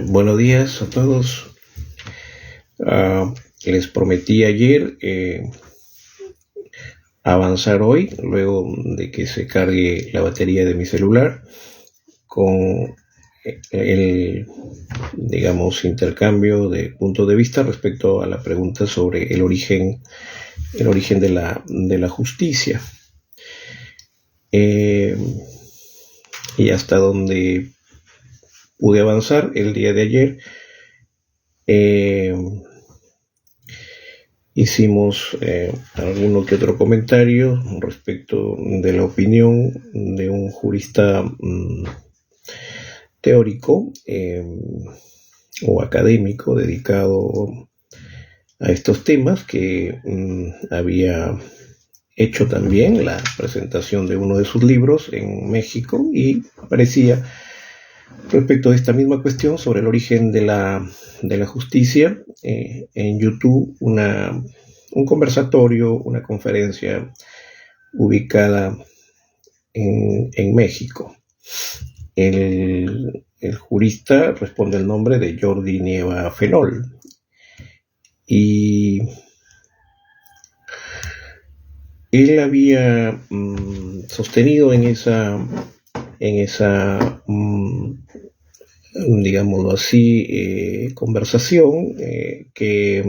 Buenos días a todos. Les prometí ayer avanzar hoy, luego de que se cargue la batería de mi celular, con el, digamos, intercambio de puntos de vista respecto a la pregunta sobre el origen de la justicia. Y hasta donde pude avanzar el día de ayer, hicimos alguno que otro comentario respecto de la opinión de un jurista teórico o académico dedicado a estos temas, que había hecho también la presentación de uno de sus libros en México, y aparecía respecto a esta misma cuestión sobre el origen de la justicia en YouTube un conversatorio, una conferencia ubicada en México. El jurista responde al nombre de Jordi Nieva Fenol, y él había sostenido en esa digámoslo así, conversación, que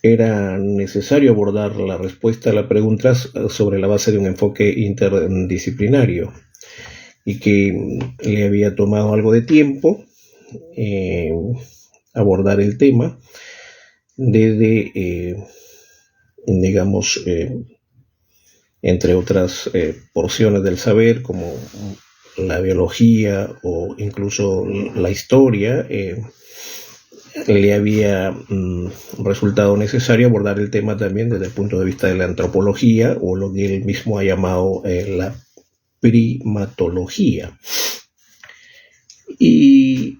era necesario abordar la respuesta a las preguntas sobre la base de un enfoque interdisciplinario, y que le había tomado algo de tiempo abordar el tema desde, digamos, entre otras porciones del saber, como la biología o incluso la historia, le había resultado necesario abordar el tema también desde el punto de vista de la antropología, o lo que él mismo ha llamado la primatología. Y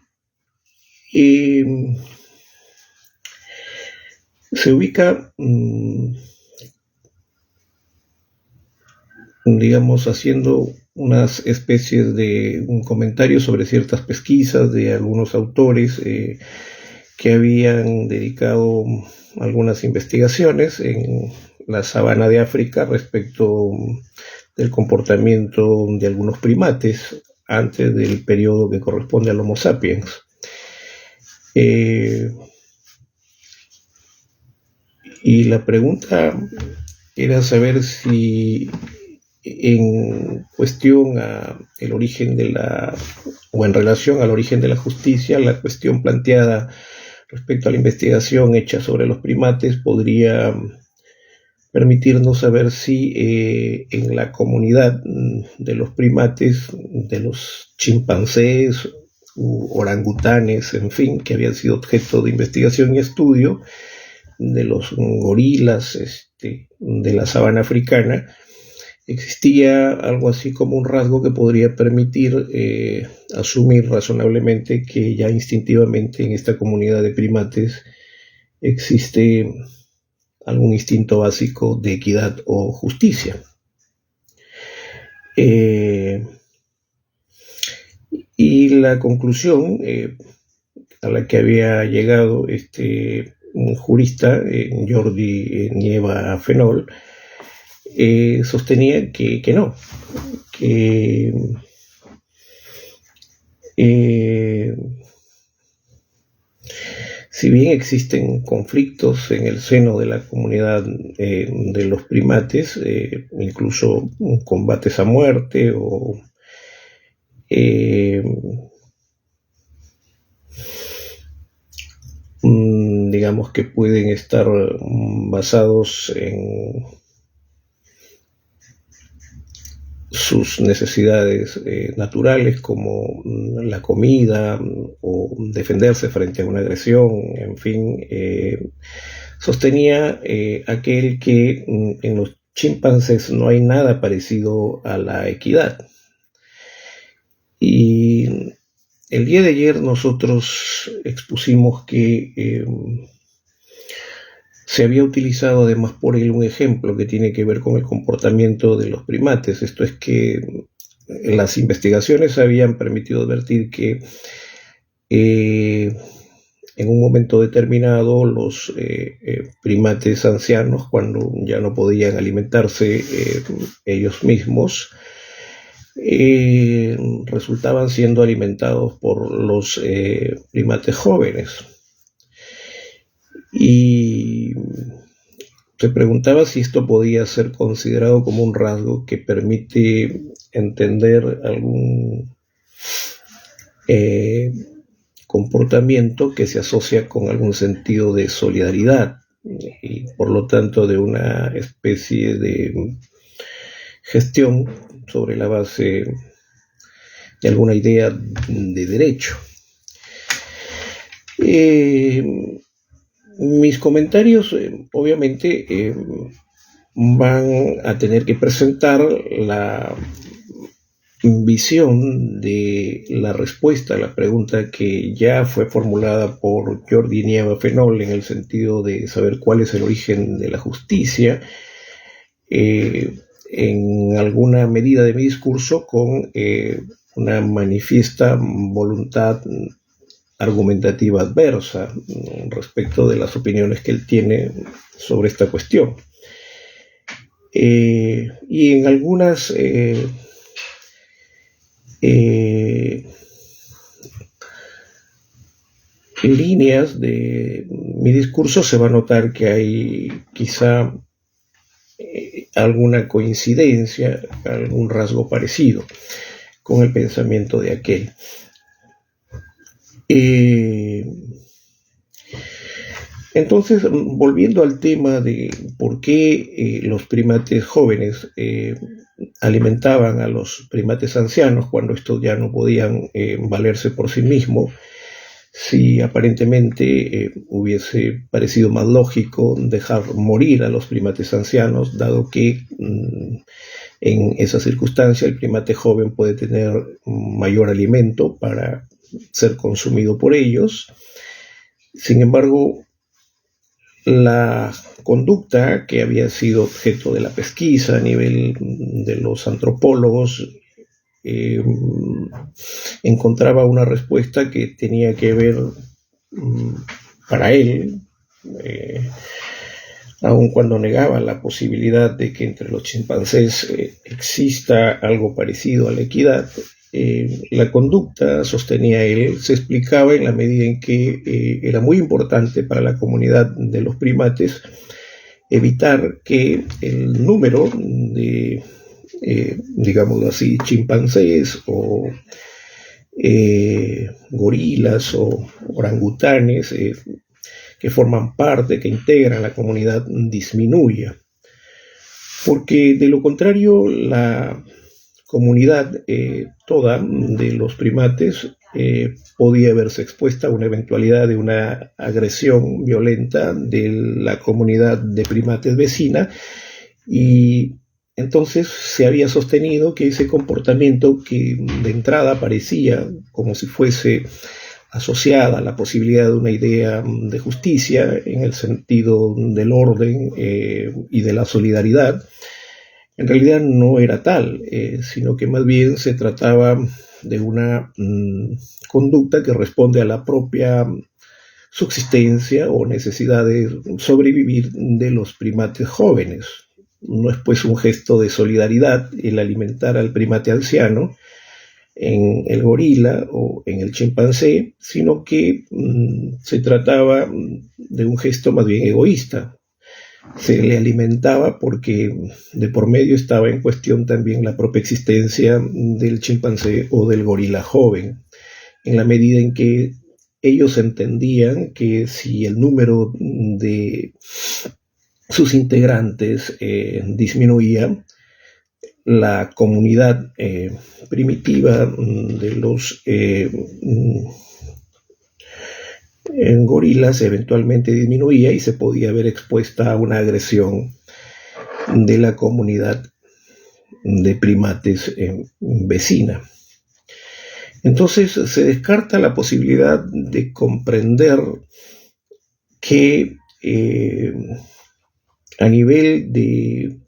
se ubica, digamos, haciendo unas especies de un comentario sobre ciertas pesquisas de algunos autores que habían dedicado algunas investigaciones en la sabana de África respecto del comportamiento de algunos primates antes del periodo que corresponde al Homo sapiens. Y la pregunta era saber si, en cuestión a el origen o en relación al origen de la justicia, la cuestión planteada respecto a la investigación hecha sobre los primates podría permitirnos saber si en la comunidad de los primates, de los chimpancés, orangutanes, en fin, que habían sido objeto de investigación y estudio, de los gorilas de la sabana africana, existía algo así como un rasgo que podría permitir asumir razonablemente que ya instintivamente en esta comunidad de primates existe algún instinto básico de equidad o justicia. Y la conclusión a la que había llegado un jurista, Jordi Nieva Fenol, sostenía que no, que si bien existen conflictos en el seno de la comunidad de los primates, incluso combates a muerte o digamos que pueden estar basados en sus necesidades naturales, como la comida o defenderse frente a una agresión, en fin, sostenía aquel que en los chimpancés no hay nada parecido a la equidad. Y el día de ayer nosotros expusimos que se había utilizado además por él un ejemplo que tiene que ver con el comportamiento de los primates. Esto es que las investigaciones habían permitido advertir que en un momento determinado los primates ancianos, cuando ya no podían alimentarse ellos mismos, resultaban siendo alimentados por los primates jóvenes. Y se preguntaba si esto podía ser considerado como un rasgo que permite entender algún comportamiento que se asocia con algún sentido de solidaridad y por lo tanto de una especie de gestión sobre la base de alguna idea de derecho. Mis comentarios obviamente van a tener que presentar la visión de la respuesta a la pregunta que ya fue formulada por Jordi Nieva Fenol en el sentido de saber cuál es el origen de la justicia, en alguna medida de mi discurso con una manifiesta voluntad argumentativa adversa respecto de las opiniones que él tiene sobre esta cuestión. Y en algunas líneas de mi discurso se va a notar que hay quizá alguna coincidencia, algún rasgo parecido con el pensamiento de aquel. Entonces, volviendo al tema de por qué los primates jóvenes alimentaban a los primates ancianos cuando estos ya no podían valerse por sí mismos, si aparentemente hubiese parecido más lógico dejar morir a los primates ancianos, dado que en esa circunstancia el primate joven puede tener mayor alimento para ser consumido por ellos. Sin embargo, la conducta que había sido objeto de la pesquisa a nivel de los antropólogos encontraba una respuesta que tenía que ver para él, aun cuando negaba la posibilidad de que entre los chimpancés exista algo parecido a la equidad. La conducta, sostenía él, se explicaba en la medida en que era muy importante para la comunidad de los primates evitar que el número de, digámoslo así, chimpancés o gorilas o orangutanes que forman parte, que integran la comunidad, disminuya. Porque de lo contrario, la comunidad toda de los primates podía verse expuesta a una eventualidad de una agresión violenta de la comunidad de primates vecina, y entonces se había sostenido que ese comportamiento, que de entrada parecía como si fuese asociada a la posibilidad de una idea de justicia en el sentido del orden y de la solidaridad, en realidad no era tal, sino que más bien se trataba de una conducta que responde a la propia subsistencia o necesidad de sobrevivir de los primates jóvenes. No es pues un gesto de solidaridad el alimentar al primate anciano en el gorila o en el chimpancé, sino que se trataba de un gesto más bien egoísta. Se le alimentaba porque de por medio estaba en cuestión también la propia existencia del chimpancé o del gorila joven, en la medida en que ellos entendían que si el número de sus integrantes disminuía, la comunidad primitiva de los en gorilas eventualmente disminuía y se podía ver expuesta a una agresión de la comunidad de primates vecina. Entonces se descarta la posibilidad de comprender que a nivel de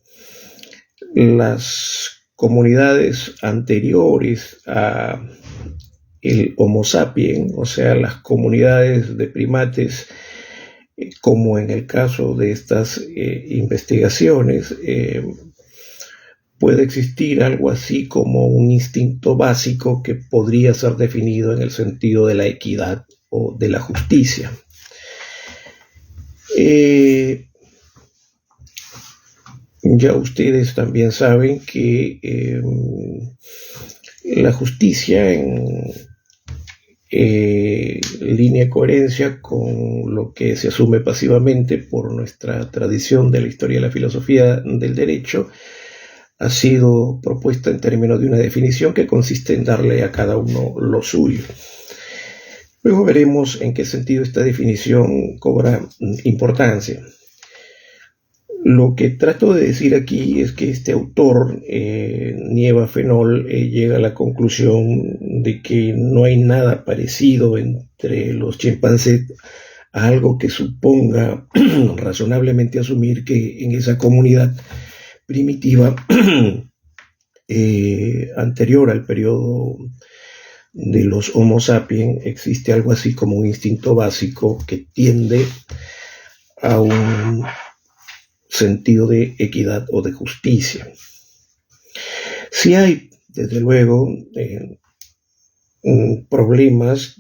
las comunidades anteriores a el Homo sapiens, o sea, las comunidades de primates, como en el caso de estas investigaciones, puede existir algo así como un instinto básico que podría ser definido en el sentido de la equidad o de la justicia. Ya ustedes también saben que la justicia, en línea de coherencia con lo que se asume pasivamente por nuestra tradición de la historia de la filosofía del derecho, ha sido propuesta en términos de una definición que consiste en darle a cada uno lo suyo. Luego veremos en qué sentido esta definición cobra importancia. Lo que trato de decir aquí es que este autor, Nieva Fenol, llega a la conclusión de que no hay nada parecido entre los chimpancés a algo que suponga razonablemente asumir que en esa comunidad primitiva anterior al periodo de los Homo sapiens existe algo así como un instinto básico que tiende a un sentido de equidad o de justicia. Sí hay, desde luego, problemas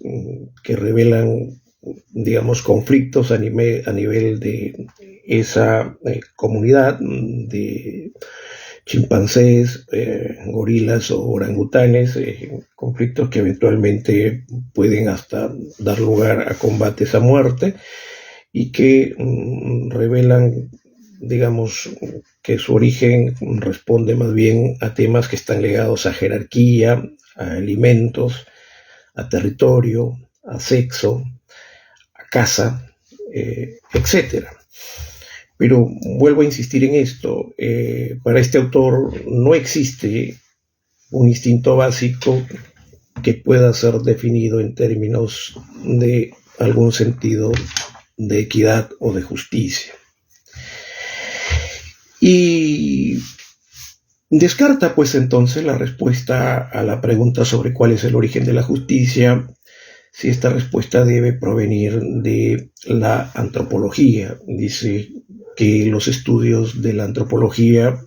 que revelan, digamos, conflictos a nivel de esa comunidad de chimpancés, gorilas o orangutanes, conflictos que eventualmente pueden hasta dar lugar a combates a muerte y que revelan, digamos, que su origen responde más bien a temas que están ligados a jerarquía, a alimentos, a territorio, a sexo, a caza, etc. Pero vuelvo a insistir en esto, para este autor no existe un instinto básico que pueda ser definido en términos de algún sentido de equidad o de justicia. Y descarta pues entonces la respuesta a la pregunta sobre cuál es el origen de la justicia, si esta respuesta debe provenir de la antropología. Dice que los estudios de la antropología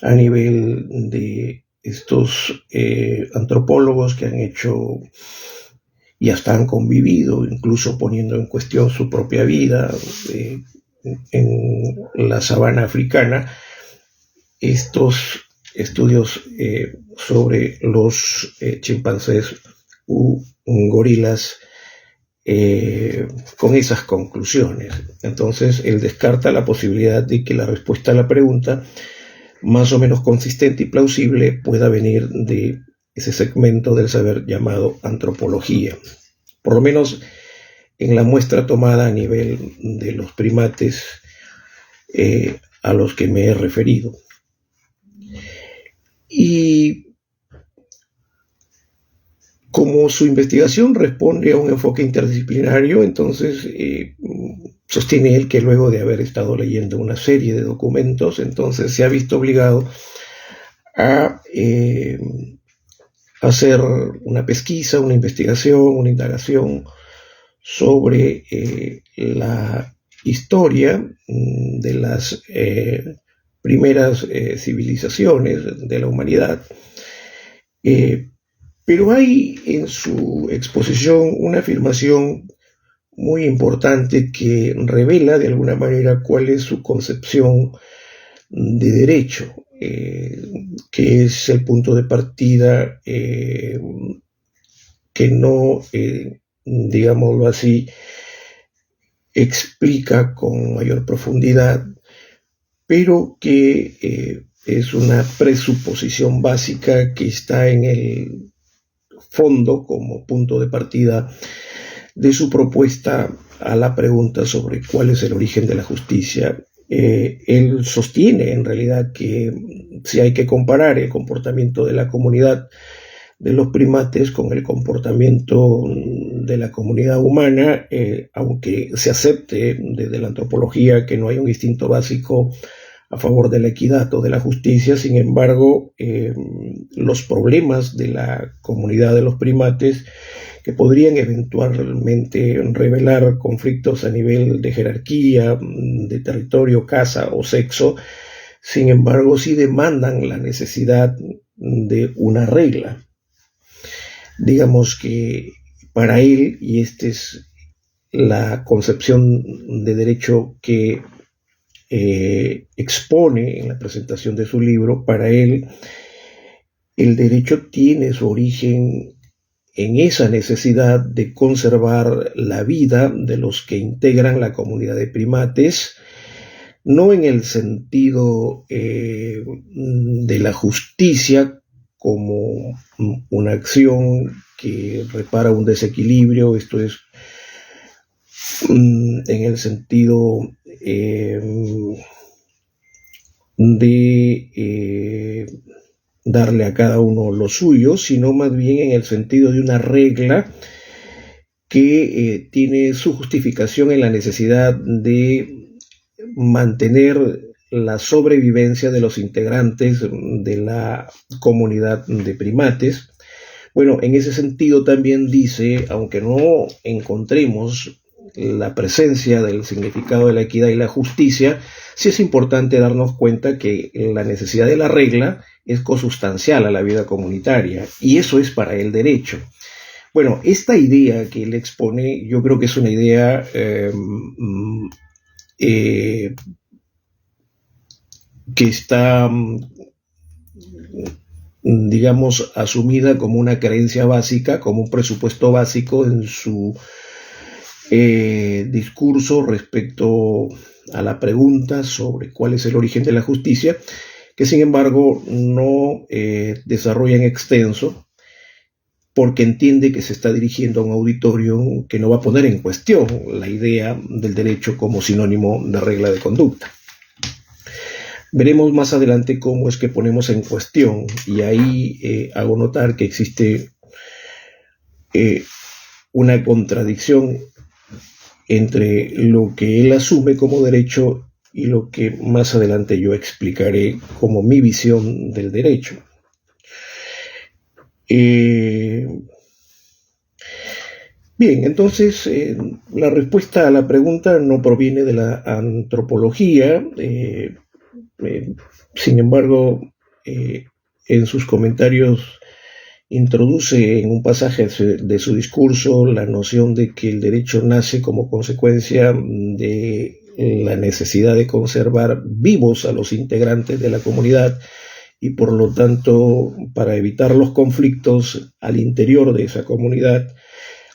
a nivel de estos antropólogos que han hecho y hasta han convivido, incluso poniendo en cuestión su propia vida, en la sabana africana, estos estudios sobre los chimpancés u gorilas con esas conclusiones. Entonces él descarta la posibilidad de que la respuesta a la pregunta, más o menos consistente y plausible, pueda venir de ese segmento del saber llamado antropología, por lo menos en la muestra tomada a nivel de los primates a los que me he referido. Y como su investigación responde a un enfoque interdisciplinario, entonces sostiene él que luego de haber estado leyendo una serie de documentos, entonces se ha visto obligado a hacer una pesquisa, una investigación, una indagación sobre la historia de las primeras civilizaciones de la humanidad, pero hay en su exposición una afirmación muy importante que revela de alguna manera cuál es su concepción de derecho, que es el punto de partida que no, digámoslo así, explica con mayor profundidad, pero que es una presuposición básica que está en el fondo como punto de partida de su propuesta a la pregunta sobre cuál es el origen de la justicia. Él sostiene en realidad que si hay que comparar el comportamiento de la comunidad de los primates con el comportamiento de la comunidad humana, aunque se acepte desde la antropología que no hay un instinto básico a favor de la equidad o de la justicia. Sin embargo, los problemas de la comunidad de los primates, que podrían eventualmente revelar conflictos a nivel de jerarquía, de territorio, casa o sexo, sin embargo, sí demandan la necesidad de una regla. Digamos que para él, y esta es la concepción de derecho que expone en la presentación de su libro, para él el derecho tiene su origen en esa necesidad de conservar la vida de los que integran la comunidad de primates, no en el sentido de la justicia como una acción que repara un desequilibrio, esto es en el sentido de darle a cada uno lo suyo, sino más bien en el sentido de una regla que tiene su justificación en la necesidad de mantener la sobrevivencia de los integrantes de la comunidad de primates. Bueno, en ese sentido también dice, aunque no encontremos la presencia del significado de la equidad y la justicia, sí es importante darnos cuenta que la necesidad de la regla es consustancial a la vida comunitaria, y eso es para el derecho. Bueno, esta idea que él expone, yo creo que es una idea que está, digamos, asumida como una creencia básica, como un presupuesto básico en su discurso respecto a la pregunta sobre cuál es el origen de la justicia, que sin embargo no desarrolla en extenso, porque entiende que se está dirigiendo a un auditorio que no va a poner en cuestión la idea del derecho como sinónimo de regla de conducta. Veremos más adelante cómo es que ponemos en cuestión, y ahí hago notar que existe una contradicción entre lo que él asume como derecho y lo que más adelante yo explicaré como mi visión del derecho. Bien, entonces la respuesta a la pregunta no proviene de la antropología. Sin embargo, en sus comentarios introduce en un pasaje de su discurso la noción de que el derecho nace como consecuencia de la necesidad de conservar vivos a los integrantes de la comunidad, y por lo tanto, para evitar los conflictos al interior de esa comunidad,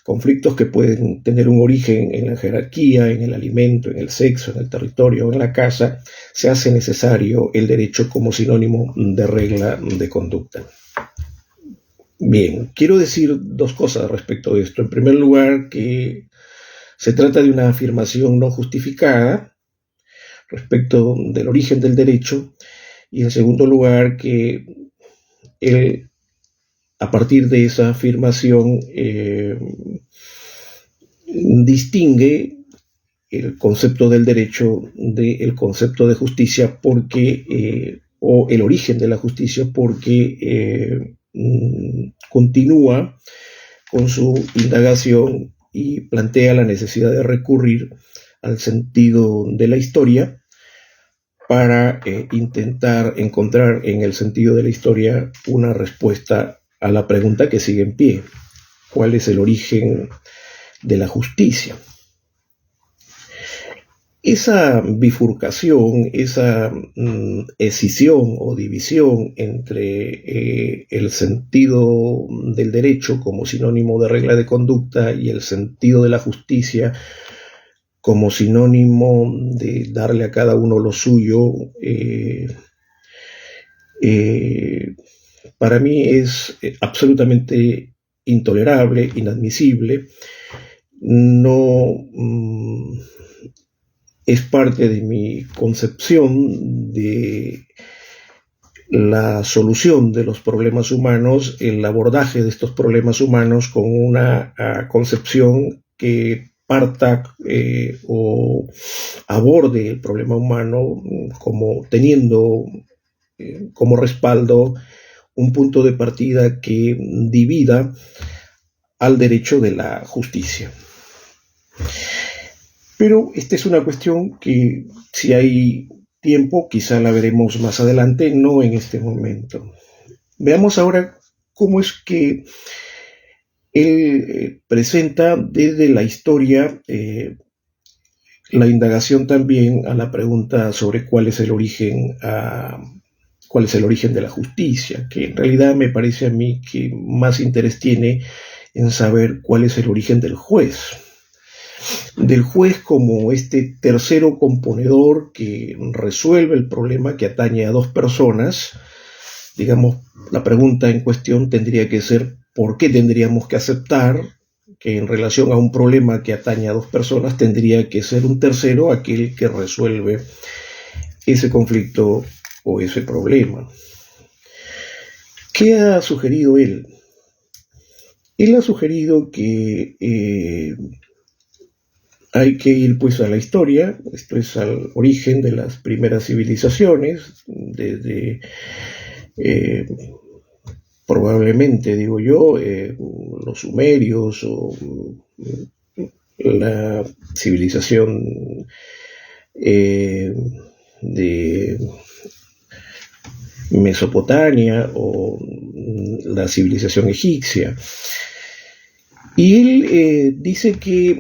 conflictos que pueden tener un origen en la jerarquía, en el alimento, en el sexo, en el territorio, en la casa, se hace necesario el derecho como sinónimo de regla de conducta. Bien, quiero decir dos cosas respecto de esto. En primer lugar, que se trata de una afirmación no justificada respecto del origen del derecho, y en segundo lugar, que él, a partir de esa afirmación, distingue el concepto del derecho del concepto de justicia, porque o el origen de la justicia, porque continúa con su indagación y plantea la necesidad de recurrir al sentido de la historia para intentar encontrar en el sentido de la historia una respuesta a la pregunta que sigue en pie: ¿cuál es el origen de la justicia? Esa bifurcación, esa escisión o división entre el sentido del derecho como sinónimo de regla de conducta y el sentido de la justicia como sinónimo de darle a cada uno lo suyo, para mí es absolutamente intolerable, inadmisible. No es parte de mi concepción de la solución de los problemas humanos, el abordaje de estos problemas humanos con una concepción que parta o aborde el problema humano como teniendo como respaldo un punto de partida que divida al derecho de la justicia. Pero esta es una cuestión que, si hay tiempo, quizá la veremos más adelante, no en este momento. Veamos ahora cómo es que él presenta desde la historia la indagación también a la pregunta sobre cuál es el origen de la justicia, que en realidad me parece a mí que más interés tiene en saber cuál es el origen del juez como este tercero componedor que resuelve el problema que atañe a dos personas. Digamos, la pregunta en cuestión tendría que ser: ¿por qué tendríamos que aceptar que en relación a un problema que atañe a dos personas tendría que ser un tercero aquel que resuelve ese conflicto o ese problema? ¿Qué ha sugerido él? Él ha sugerido que hay que ir pues a la historia, esto es al origen de las primeras civilizaciones, desde probablemente, digo yo, los sumerios o la civilización de Mesopotamia o la civilización egipcia. Y él dice que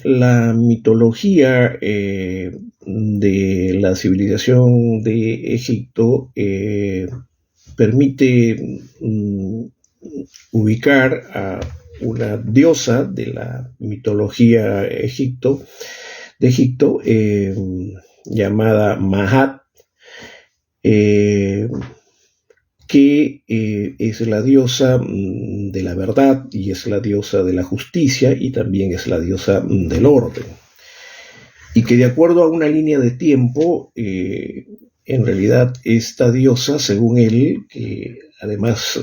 la mitología de la civilización de Egipto permite ubicar a una diosa de la mitología de Egipto, llamada Mahat, que es la diosa de la verdad y es la diosa de la justicia y también es la diosa del orden. Y que de acuerdo a una línea de tiempo, en realidad esta diosa, según él, que además,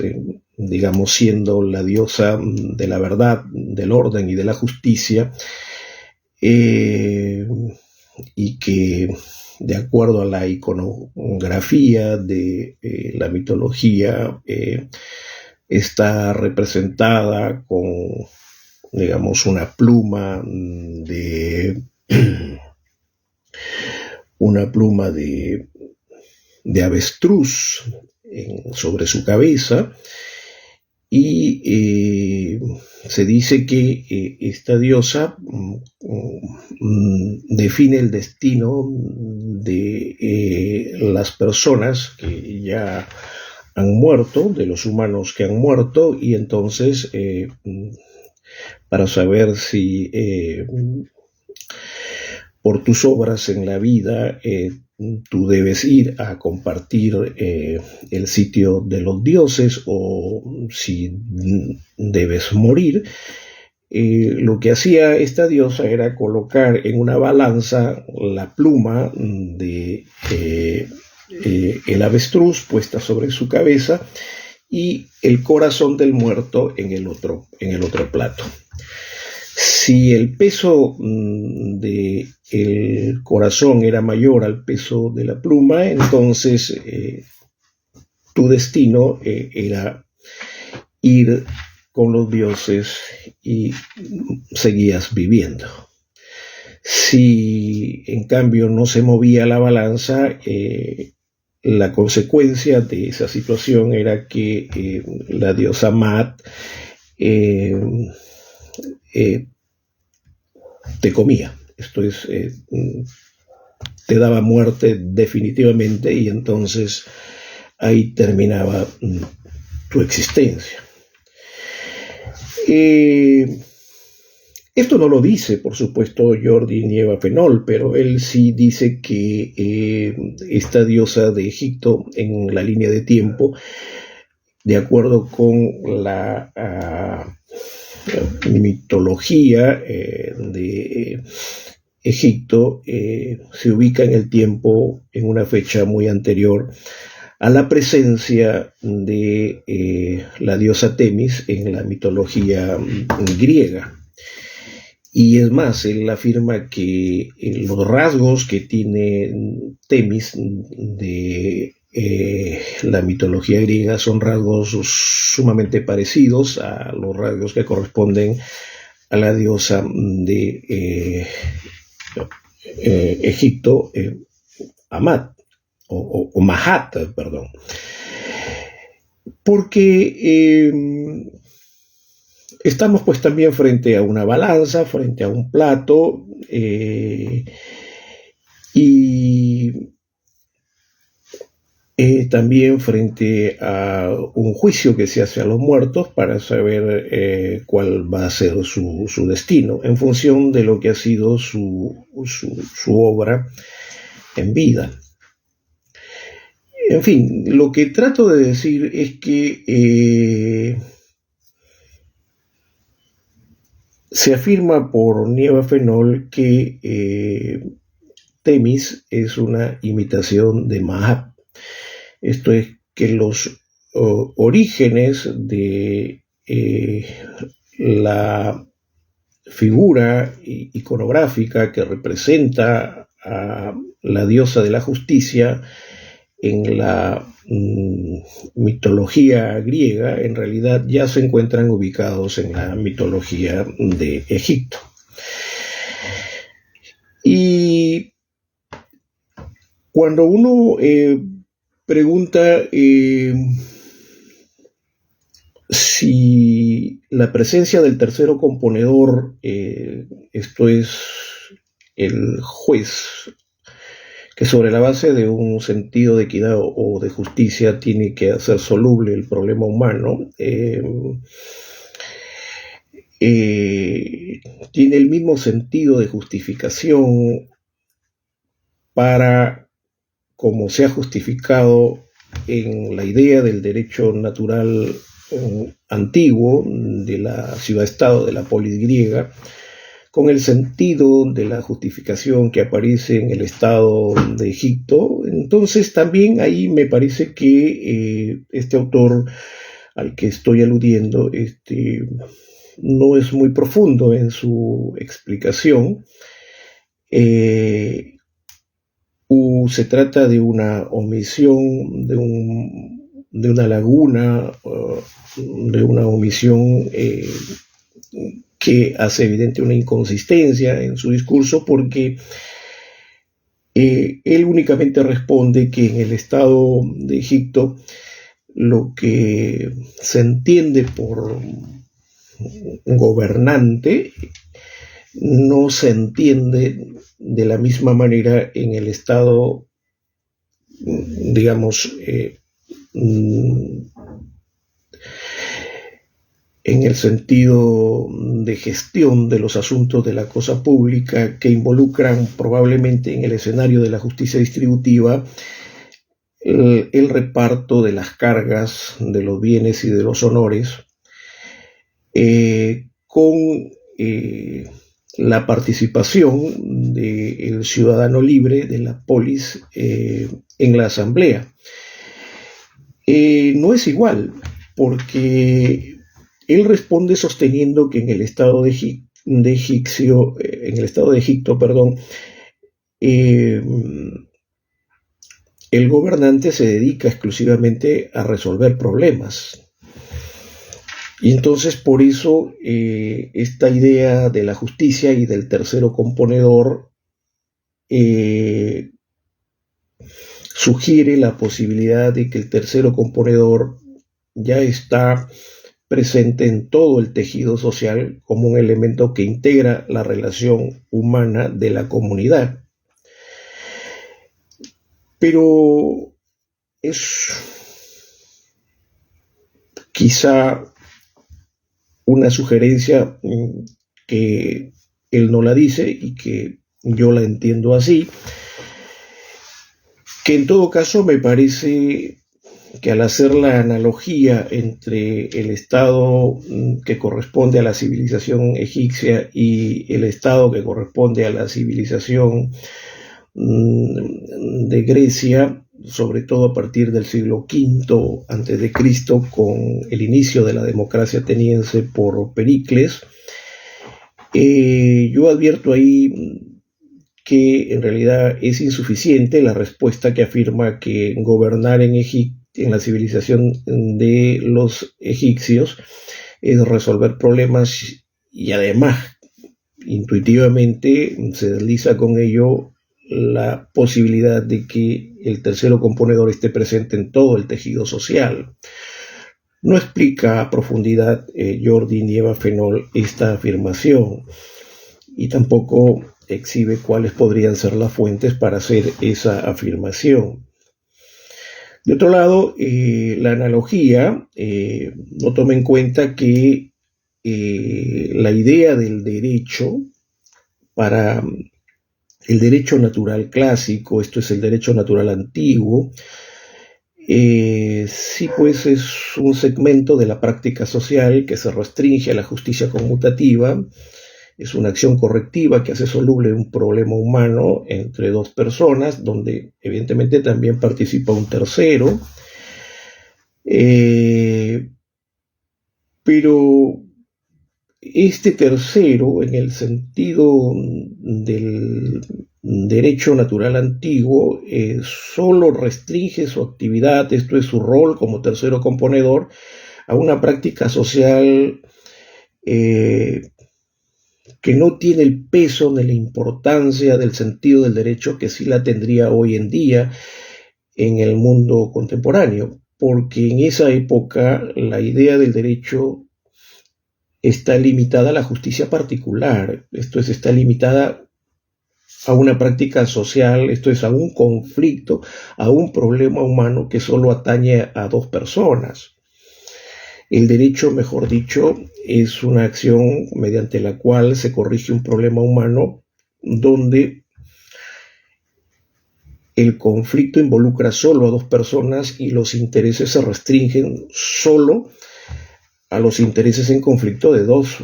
digamos, siendo la diosa de la verdad, del orden y de la justicia, y que de acuerdo a la iconografía de la mitología, está representada con, digamos, una pluma de avestruz sobre su cabeza, y se dice que esta diosa define el destino de las personas que ya han muerto, de los humanos que han muerto, y entonces para saber si por tus obras en la vida tú debes ir a compartir el sitio de los dioses o si debes morir. Lo que hacía esta diosa era colocar en una balanza la pluma de el avestruz puesta sobre su cabeza y el corazón del muerto en el otro plato. Si el peso del corazón era mayor al peso de la pluma, entonces tu destino era ir con los dioses y seguías viviendo. Si en cambio no se movía la balanza, la consecuencia de esa situación era que la diosa Maat te comía. Esto es, te daba muerte definitivamente, y entonces ahí terminaba tu existencia. Esto no lo dice, por supuesto, Jordi ni Eva Fenol, pero él sí dice que esta diosa de Egipto, en la línea de tiempo, de acuerdo con la mitología de Egipto, se ubica en el tiempo en una fecha muy anterior a la presencia de la diosa Temis en la mitología griega. Y es más, él afirma que los rasgos que tiene Temis de la mitología griega son rasgos sumamente parecidos a los rasgos que corresponden a la diosa de Egipto, Amat, o Mahat, perdón. Porque estamos pues también frente a una balanza, frente a un plato, y también frente a un juicio que se hace a los muertos para saber cuál va a ser su destino, en función de lo que ha sido su obra en vida. En fin, lo que trato de decir es que se afirma por Nieva Fenol que Temis es una imitación de Mahat. Esto es que los orígenes de la figura iconográfica que representa a la diosa de la justicia en la mitología griega, en realidad ya se encuentran ubicados en la mitología de Egipto. Y cuando uno pregunta si la presencia del tercero componedor, esto es el juez, que sobre la base de un sentido de equidad o de justicia tiene que hacer soluble el problema humano, tiene el mismo sentido de justificación para como se ha justificado en la idea del derecho natural antiguo de la ciudad-estado, de la polis griega, con el sentido de la justificación que aparece en el Estado de Egipto. Entonces también ahí me parece que este autor al que estoy aludiendo no es muy profundo en su explicación. Se trata de una omisión, de una laguna, de una omisión que hace evidente una inconsistencia en su discurso, porque él únicamente responde que en el Estado de Egipto lo que se entiende por gobernante no se entiende de la misma manera en el Estado, digamos, en el sentido de gestión de los asuntos de la cosa pública que involucran probablemente en el escenario de la justicia distributiva el reparto de las cargas, de los bienes y de los honores, con la participación del ciudadano libre, de la polis, en la asamblea. No es igual, porque él responde sosteniendo que en el Estado de Egipto, el gobernante se dedica exclusivamente a resolver problemas. Y entonces por eso esta idea de la justicia y del tercero componedor sugiere la posibilidad de que el tercero componedor ya está presente en todo el tejido social como un elemento que integra la relación humana de la comunidad. Pero es quizá una sugerencia que él no la dice y que yo la entiendo así, que en todo caso me parece que al hacer la analogía entre el Estado que corresponde a la civilización egipcia y el Estado que corresponde a la civilización de Grecia, sobre todo a partir del siglo V a.C., con el inicio de la democracia ateniense por Pericles, Yo advierto ahí que en realidad es insuficiente la respuesta que afirma que gobernar en Egipto, en la civilización de los egipcios, es resolver problemas y además intuitivamente se desliza con ello la posibilidad de que el tercero componedor esté presente en todo el tejido social. No explica a profundidad Jordi ni Eva Fenol esta afirmación y tampoco exhibe cuáles podrían ser las fuentes para hacer esa afirmación. De otro lado, la analogía no toma en cuenta que la idea del derecho para el derecho natural clásico, esto es el derecho natural antiguo, sí pues es un segmento de la práctica social que se restringe a la justicia conmutativa. Es una acción correctiva que hace soluble un problema humano entre dos personas, donde evidentemente también participa un tercero. Pero este tercero, en el sentido del derecho natural antiguo, solo restringe su actividad, esto es su rol como tercero componedor, a una práctica social que no tiene el peso ni la importancia del sentido del derecho que sí la tendría hoy en día en el mundo contemporáneo, porque en esa época la idea del derecho está limitada a la justicia particular, esto es, está limitada a una práctica social, esto es, a un conflicto, a un problema humano que solo atañe a dos personas. El derecho, mejor dicho, es una acción mediante la cual se corrige un problema humano donde el conflicto involucra solo a dos personas y los intereses se restringen solo a los intereses en conflicto de dos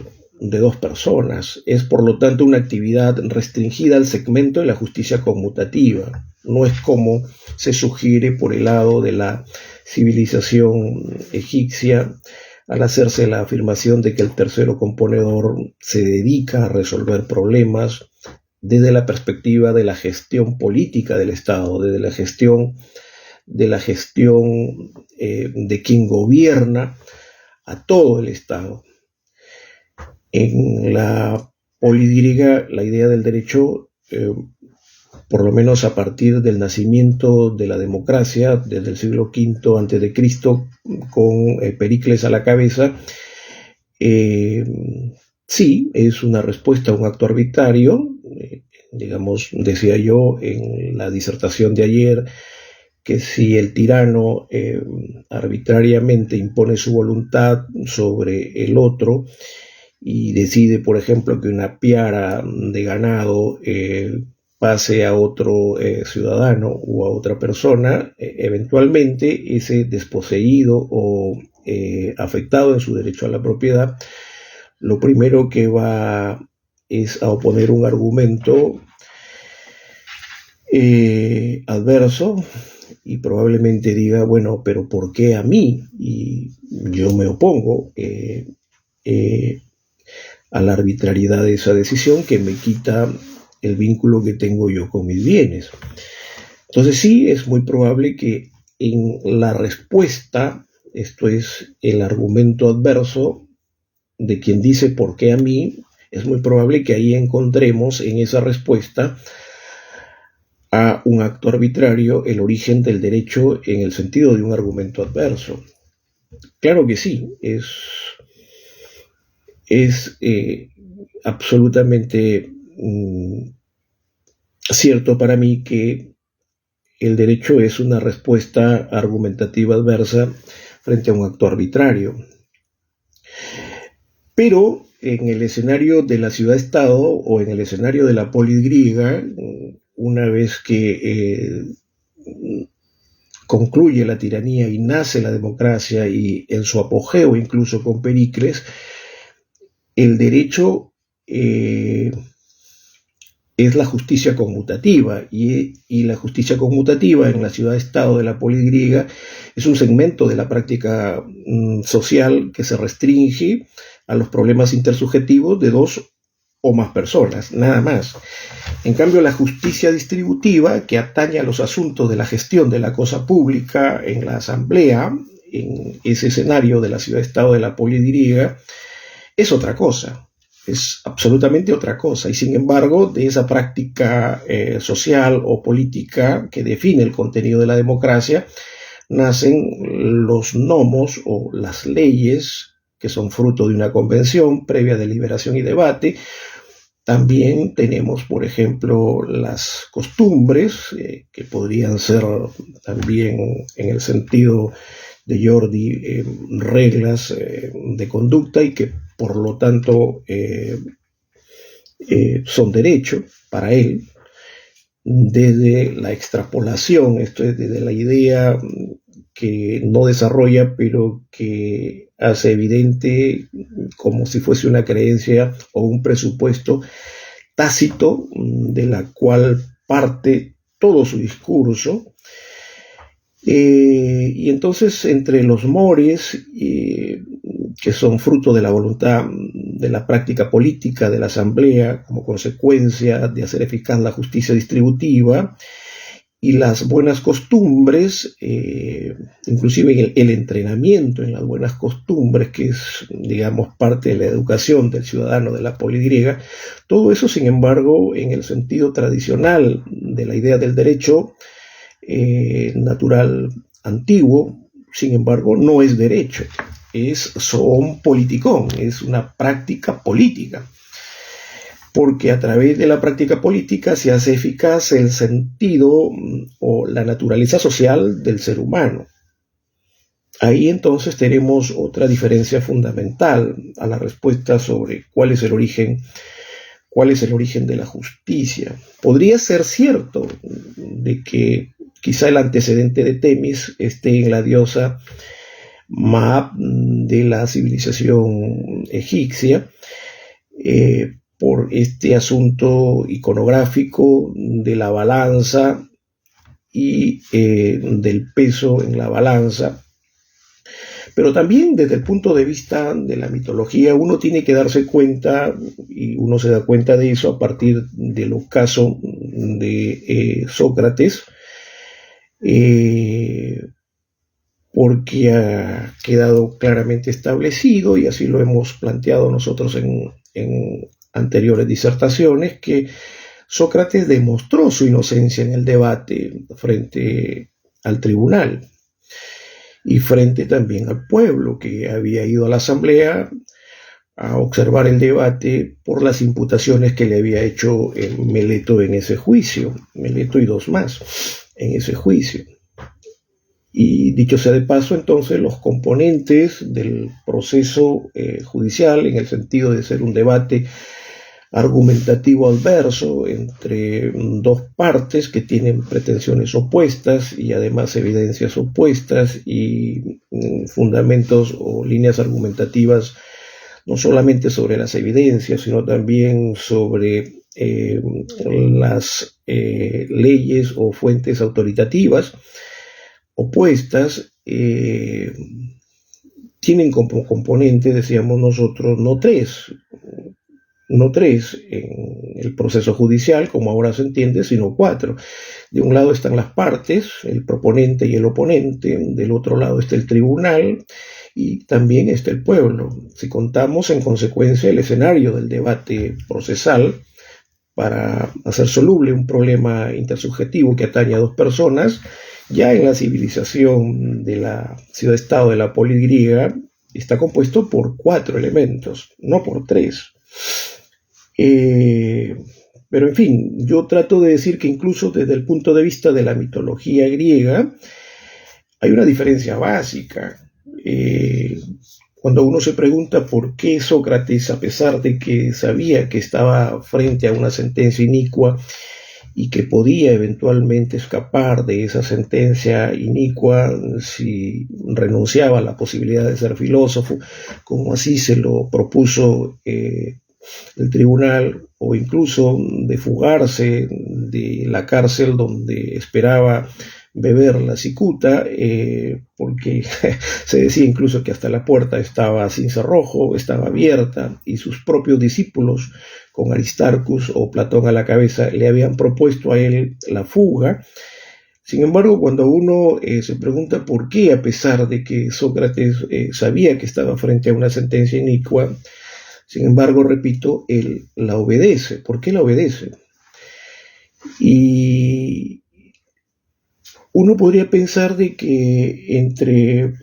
personas. Es por lo tanto una actividad restringida al segmento de la justicia conmutativa. No es como se sugiere por el lado de la civilización egipcia al hacerse la afirmación de que el tercero componedor se dedica a resolver problemas desde la perspectiva de la gestión política del Estado, desde la gestión de quien gobierna a todo el Estado. En la polígriga, la idea del derecho, por lo menos a partir del nacimiento de la democracia, desde el siglo V a.C., con Pericles a la cabeza, sí, es una respuesta a un acto arbitrario. Digamos, decía yo en la disertación de ayer, que si el tirano arbitrariamente impone su voluntad sobre el otro y decide, por ejemplo, que una piara de ganado pase a otro ciudadano o a otra persona, eventualmente ese desposeído o afectado en su derecho a la propiedad, lo primero que va es a oponer un argumento adverso y probablemente diga, bueno, pero ¿por qué a mí? Y yo me opongo a la arbitrariedad de esa decisión que me quita el vínculo que tengo yo con mis bienes. Entonces sí, es muy probable que en la respuesta, esto es el argumento adverso de quien dice ¿por qué a mí?, es muy probable que ahí encontremos en esa respuesta a un acto arbitrario el origen del derecho en el sentido de un argumento adverso. Claro que sí, es absolutamente cierto para mí que el derecho es una respuesta argumentativa adversa frente a un acto arbitrario. Pero en el escenario de la ciudad-estado o en el escenario de la polis griega, una vez que concluye la tiranía y nace la democracia y en su apogeo incluso con Pericles, el derecho es la justicia conmutativa y la justicia conmutativa en la ciudad-estado de la polis griega es un segmento de la práctica social que se restringe a los problemas intersubjetivos de dos o más personas, nada más. En cambio, la justicia distributiva, que atañe a los asuntos de la gestión de la cosa pública en la asamblea, en ese escenario de la ciudad-estado de la polidiriega, es otra cosa, es absolutamente otra cosa. Y sin embargo, de esa práctica social o política que define el contenido de la democracia, nacen los nomos o las leyes que son fruto de una convención previa deliberación y debate. También tenemos, por ejemplo, las costumbres, que podrían ser también en el sentido de Jordi, reglas de conducta y que por lo tanto son derecho para él, desde la extrapolación, esto es desde la idea que no desarrolla, pero que hace evidente como si fuese una creencia o un presupuesto tácito de la cual parte todo su discurso. Y entonces entre los mores, que son fruto de la voluntad de la práctica política de la asamblea como consecuencia de hacer eficaz la justicia distributiva, y las buenas costumbres, inclusive el entrenamiento en las buenas costumbres, que es, digamos, parte de la educación del ciudadano de la polidiriega, todo eso, sin embargo, en el sentido tradicional de la idea del derecho natural antiguo, sin embargo, no es derecho, son politicón, es una práctica política. Porque a través de la práctica política se hace eficaz el sentido o la naturaleza social del ser humano. Ahí entonces tenemos otra diferencia fundamental a la respuesta sobre cuál es el origen de la justicia. Podría ser cierto de que quizá el antecedente de Temis esté en la diosa Maat de la civilización egipcia, por este asunto iconográfico de la balanza y del peso en la balanza. Pero también desde el punto de vista de la mitología uno tiene que darse cuenta, y uno se da cuenta de eso a partir del ocaso de Sócrates, porque ha quedado claramente establecido, y así lo hemos planteado nosotros en anteriores disertaciones, que Sócrates demostró su inocencia en el debate frente al tribunal y frente también al pueblo que había ido a la asamblea a observar el debate por las imputaciones que le había hecho Meleto en ese juicio, Meleto y dos más en ese juicio. Y dicho sea de paso, entonces los componentes del proceso judicial, en el sentido de ser un debate argumentativo adverso entre dos partes que tienen pretensiones opuestas y además evidencias opuestas y fundamentos o líneas argumentativas no solamente sobre las evidencias, sino también sobre las leyes o fuentes autoritativas opuestas, tienen como componente, decíamos nosotros, no tres en el proceso judicial, como ahora se entiende, sino cuatro. De un lado están las partes, el proponente y el oponente, del otro lado está el tribunal y también está el pueblo. Si contamos en consecuencia el escenario del debate procesal para hacer soluble un problema intersubjetivo que atañe a dos personas, ya en la civilización de la ciudad-estado de la polidiriega está compuesto por cuatro elementos, no por tres. Pero en fin, yo trato de decir que incluso desde el punto de vista de la mitología griega hay una diferencia básica. Cuando uno se pregunta por qué Sócrates, a pesar de que sabía que estaba frente a una sentencia inicua y que podía eventualmente escapar de esa sentencia inicua si renunciaba a la posibilidad de ser filósofo, como así se lo propuso el tribunal, o incluso de fugarse de la cárcel donde esperaba beber la cicuta, porque se decía incluso que hasta la puerta estaba sin cerrojo, estaba abierta, y sus propios discípulos, con Aristarcus o Platón a la cabeza, le habían propuesto a él la fuga. Sin embargo, cuando uno se pregunta por qué, a pesar de que Sócrates sabía que estaba frente a una sentencia inicua, sin embargo, repito, él la obedece. ¿Por qué la obedece? Y uno podría pensar de que entre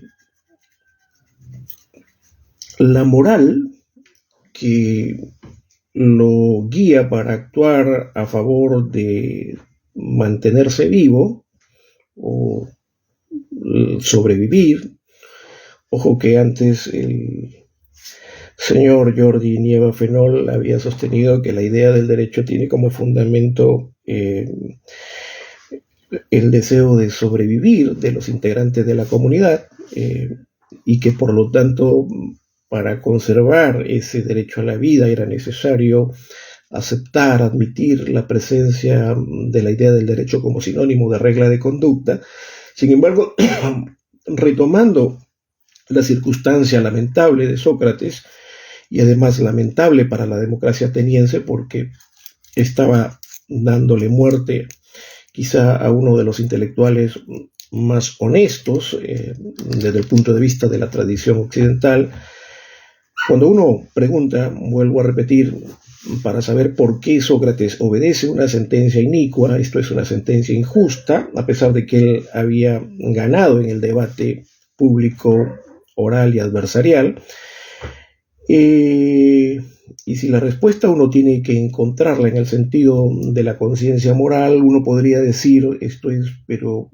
la moral que lo guía para actuar a favor de mantenerse vivo o sobrevivir, ojo que antes el señor Jordi Nieva Fenol había sostenido que la idea del derecho tiene como fundamento el deseo de sobrevivir de los integrantes de la comunidad, y que por lo tanto para conservar ese derecho a la vida era necesario aceptar, admitir la presencia de la idea del derecho como sinónimo de regla de conducta. Sin embargo, retomando la circunstancia lamentable de Sócrates, y además lamentable para la democracia ateniense porque estaba dándole muerte quizá a uno de los intelectuales más honestos desde el punto de vista de la tradición occidental. Cuando uno pregunta, vuelvo a repetir, para saber por qué Sócrates obedece una sentencia inicua, esto es una sentencia injusta, a pesar de que él había ganado en el debate público, oral y adversarial, y si la respuesta uno tiene que encontrarla en el sentido de la conciencia moral, uno podría decir, esto es, pero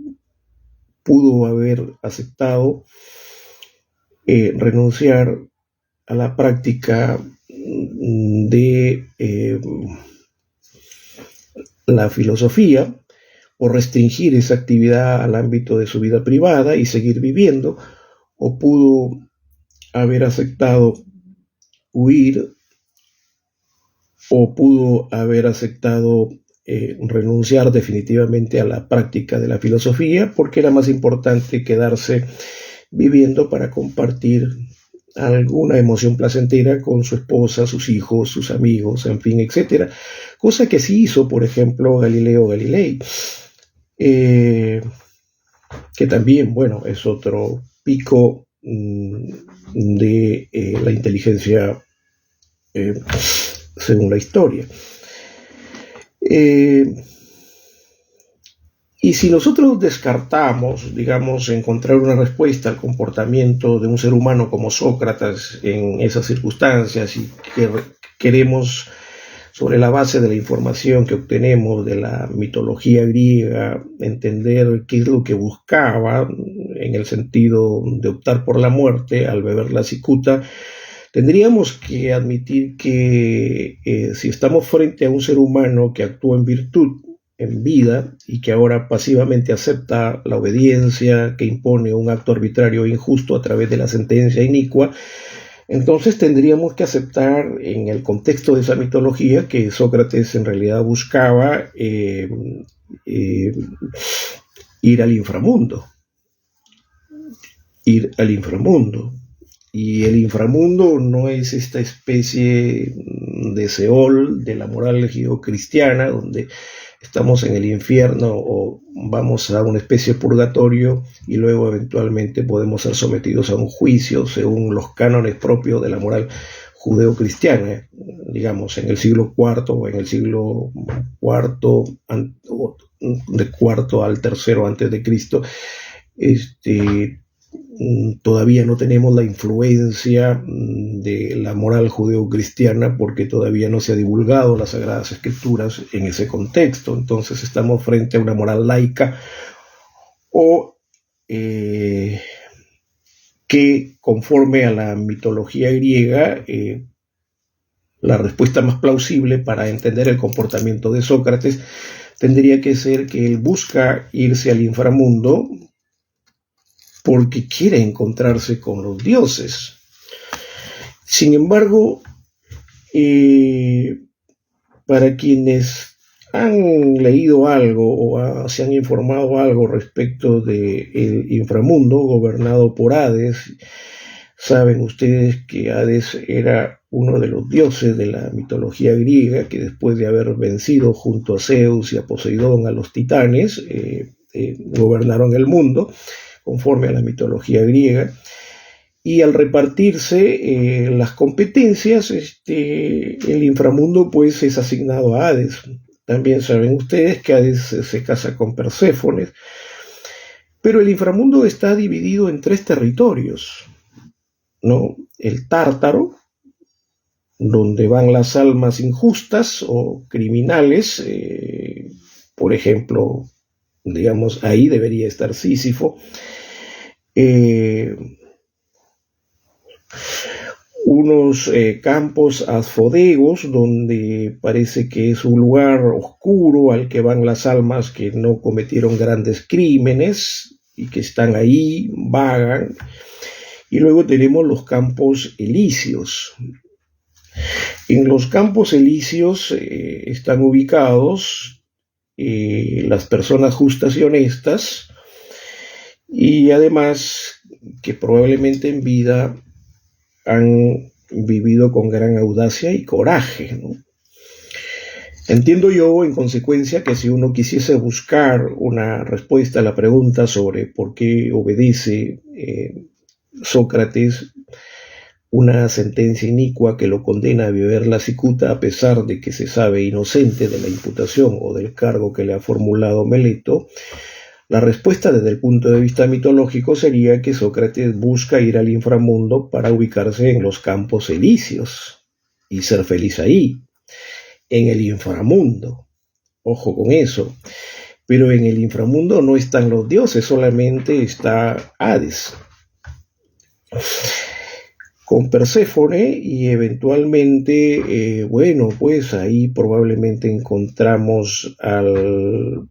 pudo haber aceptado renunciar a la práctica de la filosofía o restringir esa actividad al ámbito de su vida privada y seguir viviendo, o pudo haber aceptado huir, o pudo haber aceptado renunciar definitivamente a la práctica de la filosofía porque era más importante quedarse viviendo para compartir alguna emoción placentera con su esposa, sus hijos, sus amigos, en fin, etcétera. Cosa que sí hizo, por ejemplo, Galileo Galilei, que también, bueno, es otro pico de la inteligencia según la historia. Y si nosotros descartamos, digamos, encontrar una respuesta al comportamiento de un ser humano como Sócrates en esas circunstancias y que queremos, sobre la base de la información que obtenemos de la mitología griega, entender qué es lo que buscaba en el sentido de optar por la muerte al beber la cicuta, tendríamos que admitir que si estamos frente a un ser humano que actúa en virtud, en vida, y que ahora pasivamente acepta la obediencia que impone un acto arbitrario e injusto a través de la sentencia inicua, entonces tendríamos que aceptar en el contexto de esa mitología que Sócrates en realidad buscaba ir al inframundo. Y el inframundo no es esta especie de Seol de la moral judeocristiana, donde estamos en el infierno o vamos a una especie de purgatorio y luego eventualmente podemos ser sometidos a un juicio según los cánones propios de la moral judeocristiana, digamos, en el siglo IV o en el siglo IV, de cuarto al tercero antes de Cristo. Todavía no tenemos la influencia de la moral judeocristiana porque todavía no se ha divulgado las Sagradas Escrituras en ese contexto. Entonces estamos frente a una moral laica o que conforme a la mitología griega, la respuesta más plausible para entender el comportamiento de Sócrates tendría que ser que él busca irse al inframundo porque quiere encontrarse con los dioses. Sin embargo, para quienes han leído algo o se han informado algo respecto del inframundo gobernado por Hades, saben ustedes que Hades era uno de los dioses de la mitología griega, que después de haber vencido junto a Zeus y a Poseidón a los titanes, gobernaron el mundo conforme a la mitología griega. Y al repartirse las competencias, el inframundo pues es asignado a Hades. También saben ustedes que Hades se casa con Perséfone, pero el inframundo está dividido en 3 territorios, ¿no? El Tártaro, donde van las almas injustas o criminales, por ejemplo, digamos, ahí debería estar Sísifo. Unos campos asfodegos, donde parece que es un lugar oscuro al que van las almas que no cometieron grandes crímenes y que están ahí, vagan. Y luego tenemos los campos elíseos. En los campos elíseos están ubicados las personas justas y honestas, y además que probablemente en vida han vivido con gran audacia y coraje, ¿no? Entiendo yo, en consecuencia, que si uno quisiese buscar una respuesta a la pregunta sobre por qué obedece Sócrates una sentencia inicua que lo condena a beber la cicuta a pesar de que se sabe inocente de la imputación o del cargo que le ha formulado Meleto, la respuesta desde el punto de vista mitológico sería que Sócrates busca ir al inframundo para ubicarse en los campos elíseos y ser feliz ahí, en el inframundo. Ojo con eso. Pero en el inframundo no están los dioses, solamente está Hades, con Perséfone, y eventualmente, bueno, pues ahí probablemente encontramos al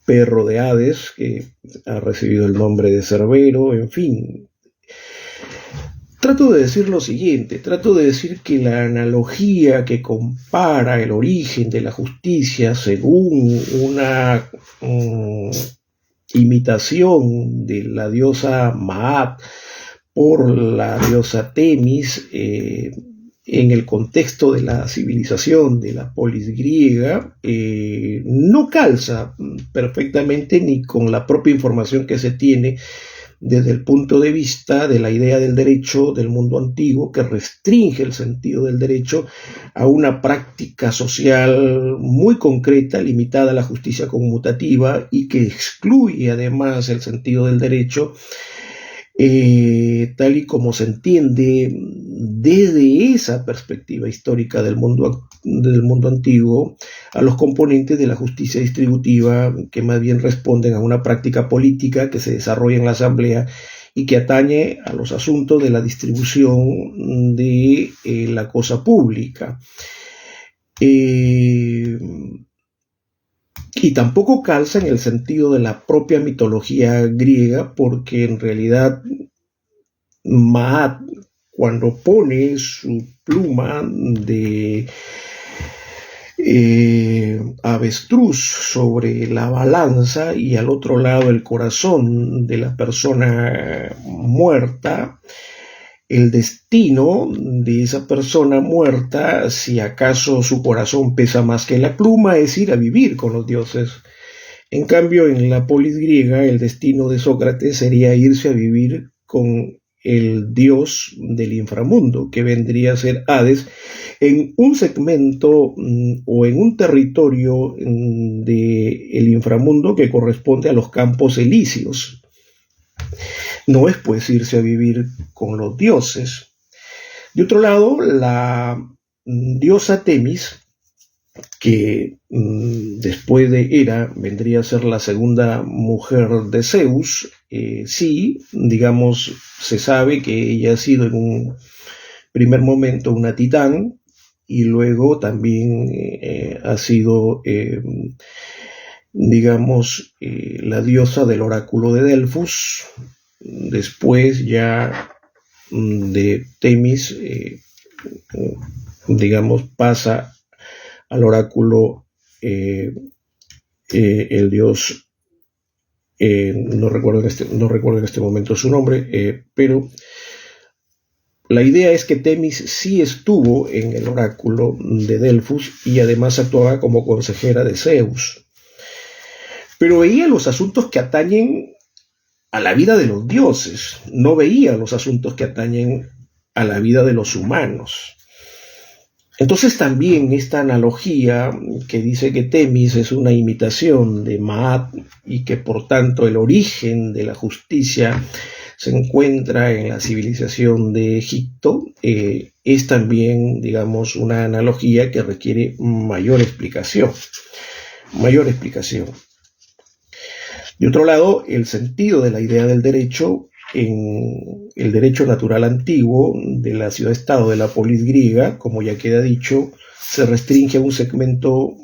perro de Hades, que ha recibido el nombre de Cerbero, en fin. Trato de decir lo siguiente, trato de decir que la analogía que compara el origen de la justicia según una imitación de la diosa Maat por la diosa Temis, en el contexto de la civilización de la polis griega, no calza perfectamente ni con la propia información que se tiene desde el punto de vista de la idea del derecho del mundo antiguo, que restringe el sentido del derecho a una práctica social muy concreta, limitada a la justicia conmutativa, y que excluye además el sentido del derecho, tal y como se entiende desde esa perspectiva histórica del mundo antiguo, a los componentes de la justicia distributiva, que más bien responden a una práctica política que se desarrolla en la asamblea y que atañe a los asuntos de la distribución de la cosa pública. Y tampoco calza en el sentido de la propia mitología griega, porque en realidad Maat, cuando pone su pluma de avestruz sobre la balanza y al otro lado el corazón de la persona muerta, el destino de esa persona muerta, si acaso su corazón pesa más que la pluma, es ir a vivir con los dioses. En cambio, en la polis griega, el destino de Sócrates sería irse a vivir con el dios del inframundo, que vendría a ser Hades, en un segmento o en un territorio del inframundo que corresponde a los campos elíseos. No es pues irse a vivir con los dioses. De otro lado, la diosa Temis, que después de Hera vendría a ser la segunda mujer de Zeus, sí, digamos, se sabe que ella ha sido en un primer momento una titán, y luego también ha sido, digamos, la diosa del oráculo de Delfos. Después ya de Temis digamos, pasa al oráculo el dios, no recuerdo en este momento su nombre, pero la idea es que Temis sí estuvo en el oráculo de Delfos y además actuaba como consejera de Zeus, pero veía los asuntos que atañen a la vida de los dioses, no veía los asuntos que atañen a la vida de los humanos. Entonces también esta analogía que dice que Temis es una imitación de Maat y que por tanto el origen de la justicia se encuentra en la civilización de Egipto, es también, digamos, una analogía que requiere mayor explicación. De otro lado, el sentido de la idea del derecho en el derecho natural antiguo de la ciudad-estado de la polis griega, como ya queda dicho, se restringe a un segmento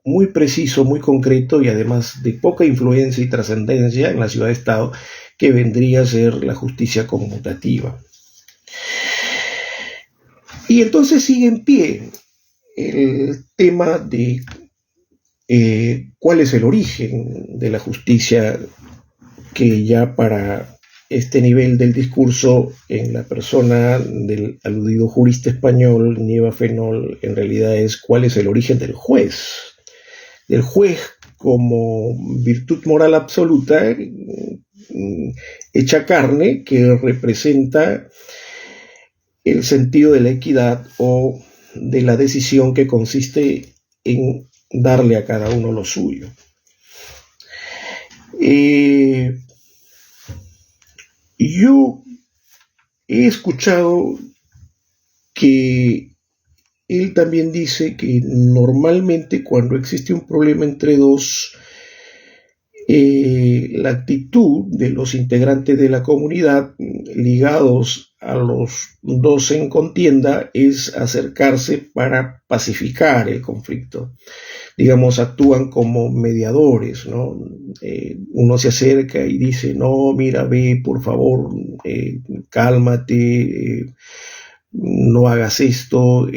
muy preciso, muy concreto y además de poca influencia y trascendencia en la ciudad-estado, que vendría a ser la justicia conmutativa. Y entonces sigue en pie el tema de cuál es el origen de la justicia, que ya para este nivel del discurso, en la persona del aludido jurista español Nieva Fenol, en realidad es cuál es el origen del juez como virtud moral absoluta hecha carne, que representa el sentido de la equidad o de la decisión que consiste en darle a cada uno lo suyo. Yo he escuchado que él también dice que normalmente cuando existe un problema entre dos, la actitud de los integrantes de la comunidad ligados a los dos en contienda es acercarse para pacificar el conflicto. Digamos, actúan como mediadores, ¿no? Uno se acerca y dice, no, mira, ve, por favor, cálmate, no hagas esto,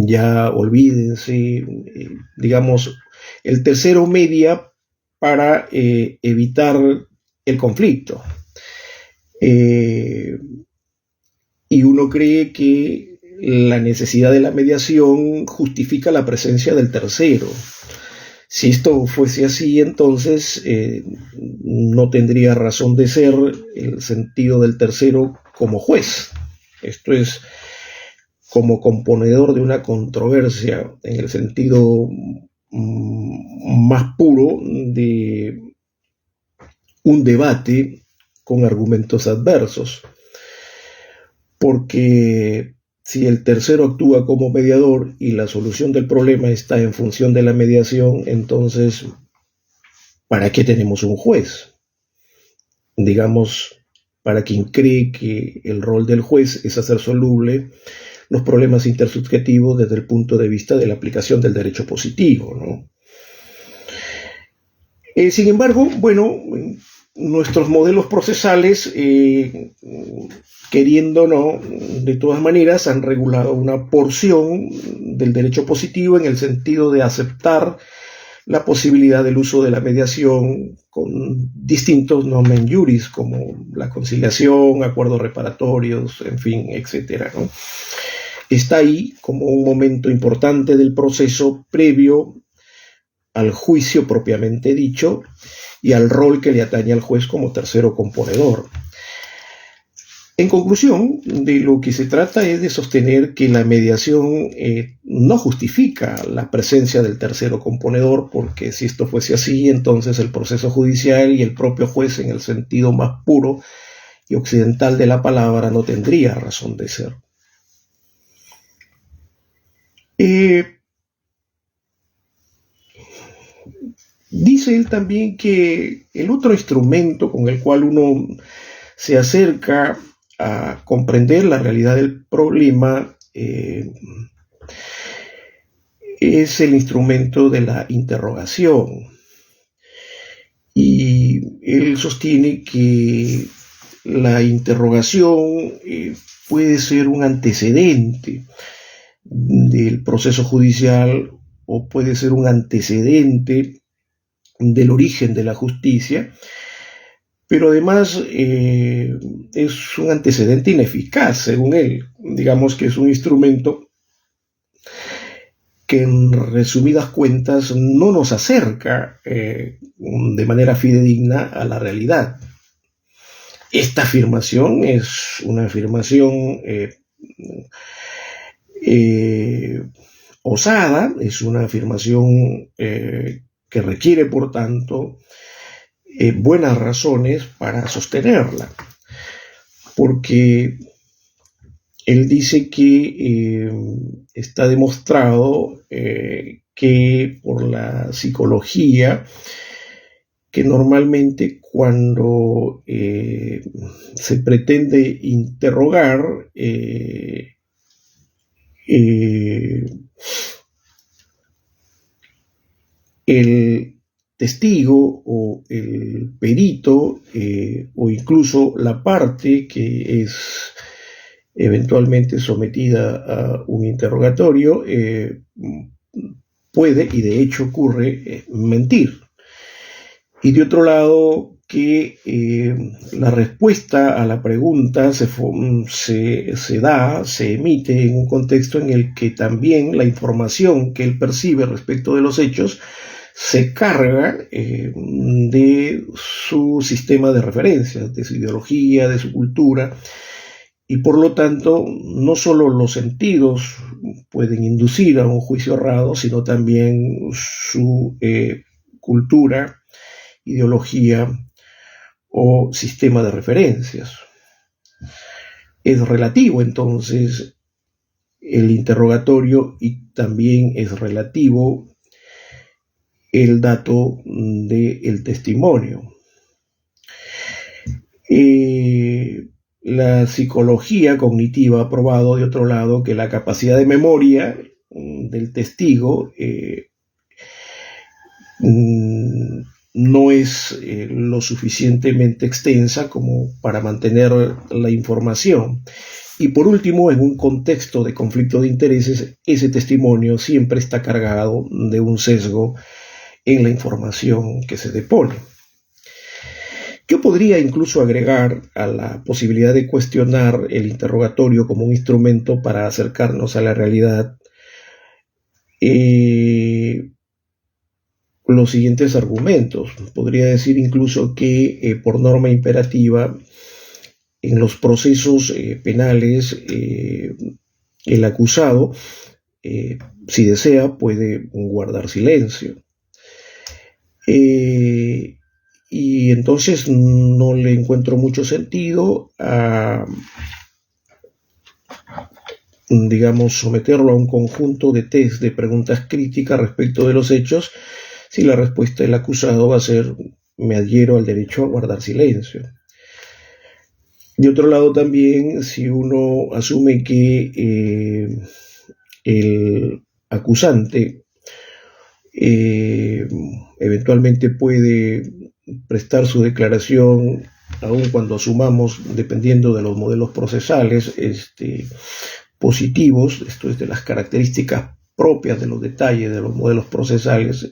ya olvídense, digamos, el tercero media para evitar el conflicto. Y uno cree que la necesidad de la mediación justifica la presencia del tercero. Si esto fuese así, entonces no tendría razón de ser el sentido del tercero como juez. Esto es como componedor de una controversia en el sentido más puro de un debate con argumentos adversos. Porque si el tercero actúa como mediador y la solución del problema está en función de la mediación, entonces, ¿para qué tenemos un juez? Digamos, para quien cree que el rol del juez es hacer soluble los problemas intersubjetivos desde el punto de vista de la aplicación del derecho positivo, ¿no? Sin embargo, bueno, nuestros modelos procesales, queriendo o no, de todas maneras han regulado una porción del derecho positivo en el sentido de aceptar la posibilidad del uso de la mediación con distintos nomen juris, como la conciliación, acuerdos reparatorios, en fin, etcétera, ¿no? Está ahí como un momento importante del proceso previo al juicio propiamente dicho y al rol que le atañe al juez como tercero componedor. En conclusión, de lo que se trata es de sostener que la mediación no justifica la presencia del tercero componedor, porque si esto fuese así, entonces el proceso judicial y el propio juez, en el sentido más puro y occidental de la palabra, no tendría razón de ser. Dice él también que el otro instrumento con el cual uno se acerca a comprender la realidad del problema es el instrumento de la interrogación. Y él sostiene que la interrogación puede ser un antecedente del proceso judicial o puede ser un antecedente del origen de la justicia, pero además es un antecedente ineficaz, según él. Digamos que es un instrumento que en resumidas cuentas no nos acerca de manera fidedigna a la realidad. Esta afirmación es una afirmación osada, es una afirmación que requiere, por tanto, buenas razones para sostenerla, porque él dice que está demostrado que por la psicología, que normalmente cuando se pretende interrogar el testigo o el perito o incluso la parte que es eventualmente sometida a un interrogatorio puede, y de hecho ocurre, mentir. Y de otro lado, que la respuesta a la pregunta se emite en un contexto en el que también la información que él percibe respecto de los hechos se carga de su sistema de referencias, de su ideología, de su cultura, y por lo tanto no solo los sentidos pueden inducir a un juicio errado, sino también su cultura, ideología o sistema de referencias. Es relativo entonces el interrogatorio y también es relativo el dato del testimonio. La psicología cognitiva ha probado, de otro lado, que la capacidad de memoria del testigo no es lo suficientemente extensa como para mantener la información. Y por último, en un contexto de conflicto de intereses, ese testimonio siempre está cargado de un sesgo en la información que se depone. Yo podría incluso agregar a la posibilidad de cuestionar el interrogatorio como un instrumento para acercarnos a la realidad los siguientes argumentos. Podría decir incluso que por norma imperativa en los procesos penales el acusado, si desea, puede guardar silencio. Y entonces no le encuentro mucho sentido a, digamos, someterlo a un conjunto de test de preguntas críticas respecto de los hechos, si la respuesta del acusado va a ser: me adhiero al derecho a guardar silencio. De otro lado también, si uno asume que el acusante eventualmente puede prestar su declaración, aun cuando asumamos, dependiendo de los modelos procesales positivos, esto es, de las características propias de los detalles de los modelos procesales,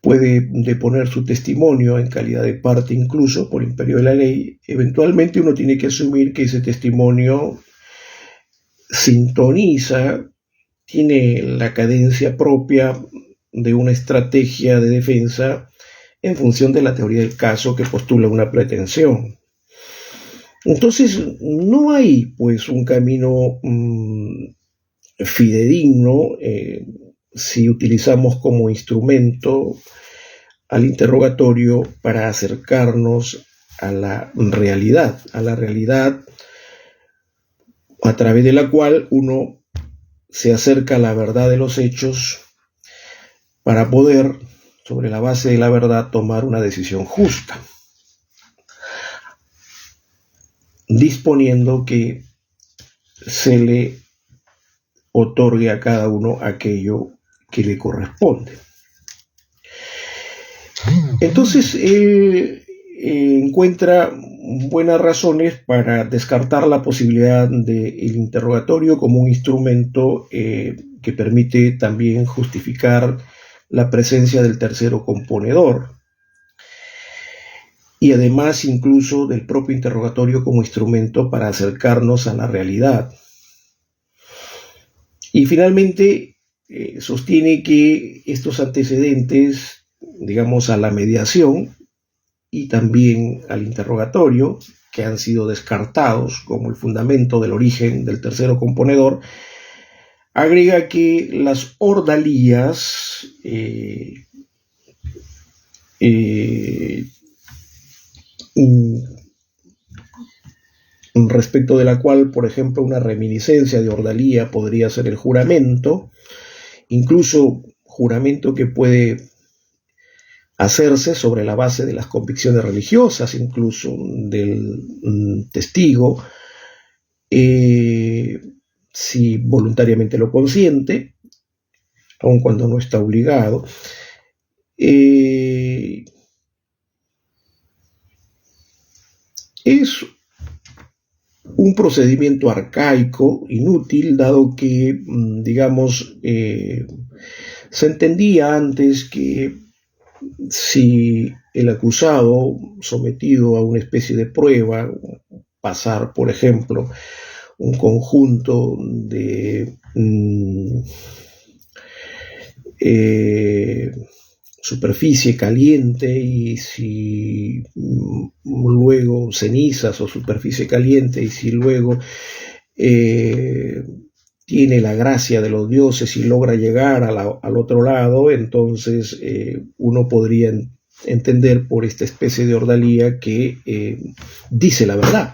puede deponer su testimonio en calidad de parte incluso por imperio de la ley. Eventualmente uno tiene que asumir que ese testimonio sintoniza, tiene la cadencia propia de una estrategia de defensa en función de la teoría del caso que postula una pretensión. Entonces no hay pues un camino fidedigno si utilizamos como instrumento al interrogatorio para acercarnos a la realidad a través de la cual uno se acerca a la verdad de los hechos para poder, sobre la base de la verdad, tomar una decisión justa, disponiendo que se le otorgue a cada uno aquello que le corresponde. Entonces él encuentra buenas razones para descartar la posibilidad del interrogatorio como un instrumento que permite también justificar la presencia del tercero componedor, y además incluso del propio interrogatorio como instrumento para acercarnos a la realidad. Y finalmente sostiene que estos antecedentes, digamos, a la mediación y también al interrogatorio, que han sido descartados como el fundamento del origen del tercero componedor, agrega que las ordalías respecto de la cual, por ejemplo, una reminiscencia de ordalía podría ser el juramento, incluso juramento que puede hacerse sobre la base de las convicciones religiosas, incluso del testigo, si voluntariamente lo consiente, aun cuando no está obligado. Es un procedimiento arcaico, inútil, dado que, digamos, se entendía antes que si el acusado, sometido a una especie de prueba, pasar, por ejemplo, un conjunto de superficie caliente, y si luego cenizas o superficie caliente, y si luego tiene la gracia de los dioses y logra llegar al otro lado, entonces uno podría entender por esta especie de ordalía que dice la verdad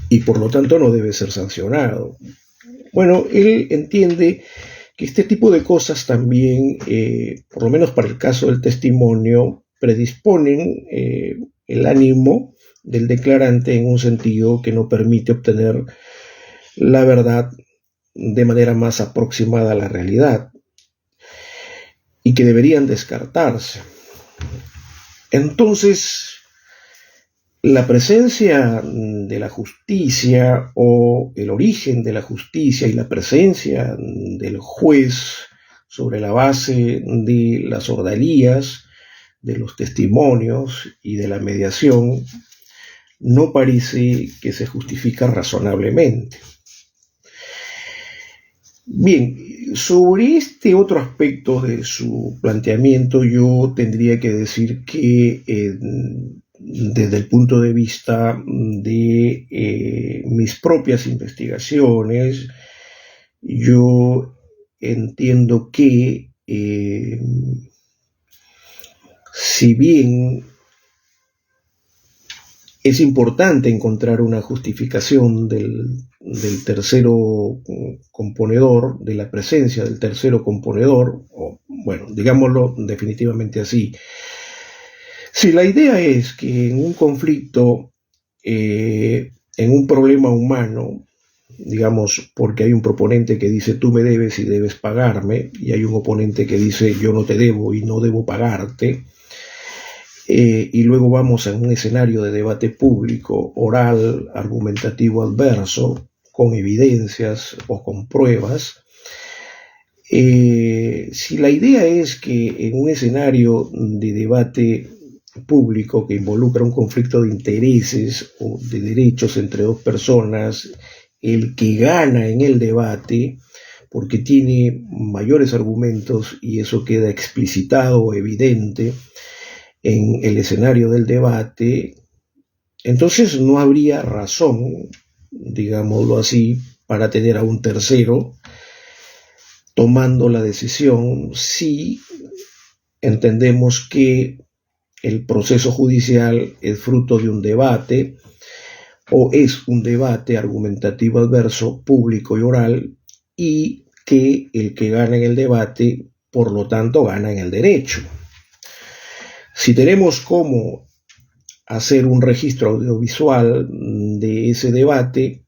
y por lo tanto no debe ser sancionado. Bueno, él entiende que este tipo de cosas también, por lo menos para el caso del testimonio, predisponen el ánimo del declarante en un sentido que no permite obtener la verdad de manera más aproximada a la realidad y que deberían descartarse. Entonces, la presencia de la justicia o el origen de la justicia y la presencia del juez sobre la base de las ordalías, de los testimonios y de la mediación no parece que se justifica razonablemente. Bien, sobre este otro aspecto de su planteamiento yo tendría que decir que desde el punto de vista de mis propias investigaciones, yo entiendo que si bien es importante encontrar una justificación del tercero componedor, de la presencia del tercero componedor, o bueno, digámoslo definitivamente así. Si la idea es que en un conflicto, en un problema humano, digamos, porque hay un proponente que dice tú me debes y debes pagarme, y hay un oponente que dice yo no te debo y no debo pagarte, y luego vamos a un escenario de debate público, oral, argumentativo adverso, con evidencias o con pruebas. Si la idea es que en un escenario de debate público que involucra un conflicto de intereses o de derechos entre dos personas, el que gana en el debate, porque tiene mayores argumentos y eso queda explicitado o evidente en el escenario del debate, entonces no habría razón, digámoslo así, para tener a un tercero tomando la decisión si entendemos que el proceso judicial es fruto de un debate o es un debate argumentativo adverso, público y oral, y que el que gana en el debate, por lo tanto, gana en el derecho. Si tenemos cómo hacer un registro audiovisual de ese debate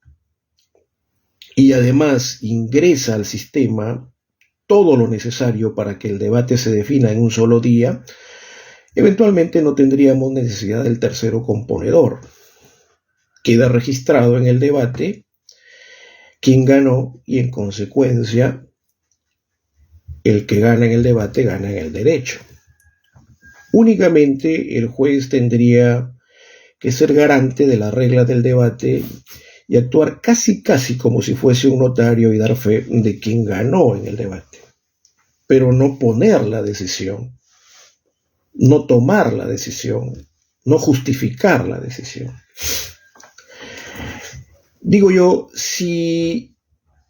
y además ingresa al sistema todo lo necesario para que el debate se defina en un solo día, eventualmente no tendríamos necesidad del tercero componedor. Queda registrado en el debate quién ganó y en consecuencia el que gana en el debate gana en el derecho. Únicamente el juez tendría que ser garante de las reglas del debate y actuar casi como si fuese un notario y dar fe de quién ganó en el debate, pero no poner la decisión, no tomar la decisión, no justificar la decisión. Digo yo, si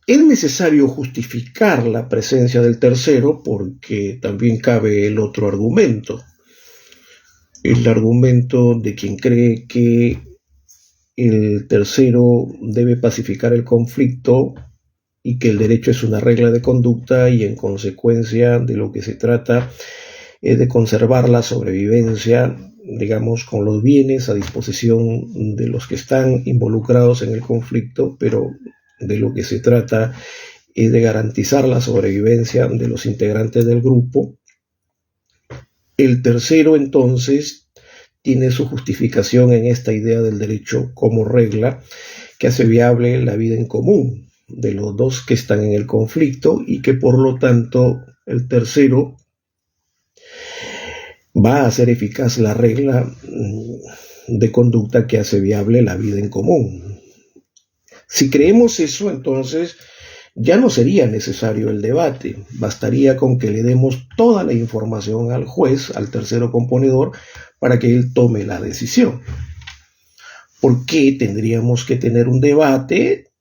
es necesario justificar la presencia del tercero, porque también cabe el otro argumento, el argumento de quien cree que el tercero debe pacificar el conflicto y que el derecho es una regla de conducta y en consecuencia de lo que se trata es de conservar la sobrevivencia, digamos, con los bienes a disposición de los que están involucrados en el conflicto, pero de lo que se trata es de garantizar la sobrevivencia de los integrantes del grupo. El tercero, entonces, tiene su justificación en esta idea del derecho como regla que hace viable la vida en común de los dos que están en el conflicto y que por lo tanto el tercero va a hacer eficaz la regla de conducta que hace viable la vida en común. Si creemos eso, entonces ya no sería necesario el debate, bastaría con que le demos toda la información al juez, al tercero componedor, para que él tome la decisión. ¿Por qué tendríamos que tener un debate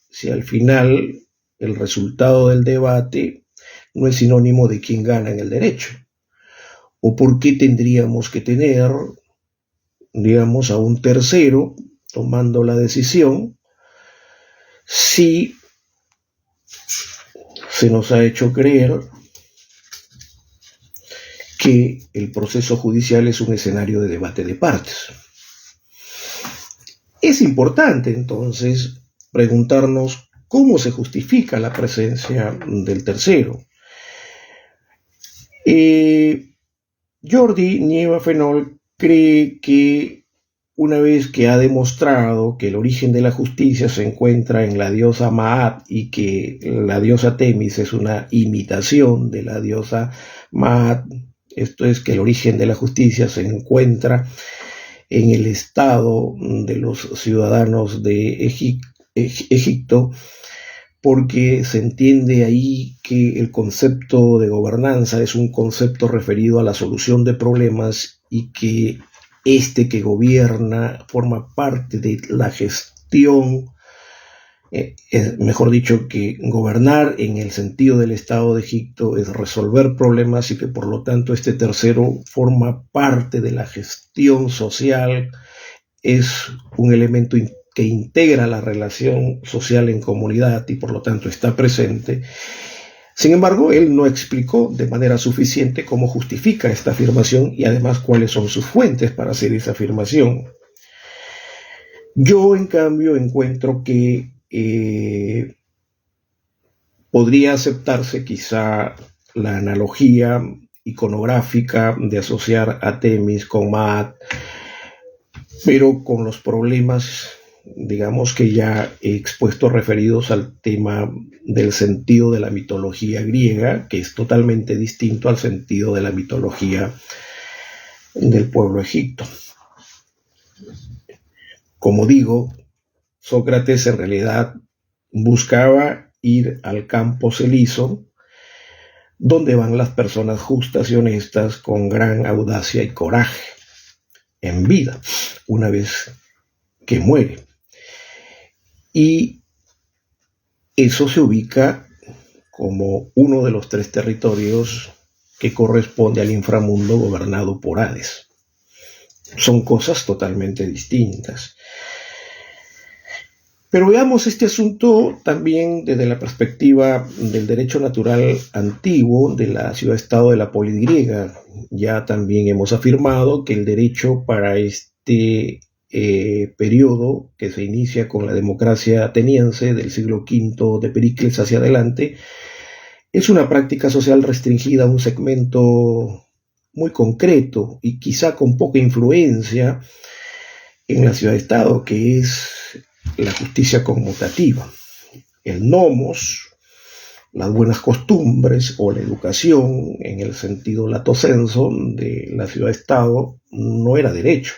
si al final el resultado del debate no es sinónimo de quién gana en el derecho? ¿O por qué tendríamos que tener, digamos, a un tercero tomando la decisión si se nos ha hecho creer que el proceso judicial es un escenario de debate de partes? Es importante entonces preguntarnos cómo se justifica la presencia del tercero. Jordi Nieva-Fenol cree que una vez que ha demostrado que el origen de la justicia se encuentra en la diosa Maat y que la diosa Temis es una imitación de la diosa Maat, esto es que el origen de la justicia se encuentra en el estado de los ciudadanos de Egipto, porque se entiende ahí que el concepto de gobernanza es un concepto referido a la solución de problemas y que este que gobierna forma parte de la gestión, mejor dicho, que gobernar en el sentido del Estado de Egipto es resolver problemas y que por lo tanto este tercero forma parte de la gestión social, es un elemento que integra la relación social en comunidad y por lo tanto está presente. Sin embargo, él no explicó de manera suficiente cómo justifica esta afirmación y además cuáles son sus fuentes para hacer esa afirmación. Yo, en cambio, encuentro que podría aceptarse quizá la analogía iconográfica de asociar a Temis con Maat, pero con los problemas, digamos, que ya he expuesto referidos al tema del sentido de la mitología griega, que es totalmente distinto al sentido de la mitología del pueblo egipto. Como digo, Sócrates en realidad buscaba ir al campo celizo, donde van las personas justas y honestas con gran audacia y coraje en vida, una vez que muere. Y eso se ubica como uno de los 3 territorios que corresponde al inframundo gobernado por Hades. Son cosas totalmente distintas. Pero veamos este asunto también desde la perspectiva del derecho natural antiguo de la ciudad-estado de la polis griega. Ya también hemos afirmado que el derecho para este periodo, que se inicia con la democracia ateniense del siglo V de Pericles hacia adelante, es una práctica social restringida a un segmento muy concreto y quizá con poca influencia en la ciudad-estado, que es la justicia conmutativa. El nomos, las buenas costumbres o la educación en el sentido lato sensu de la ciudad-estado no era derecho.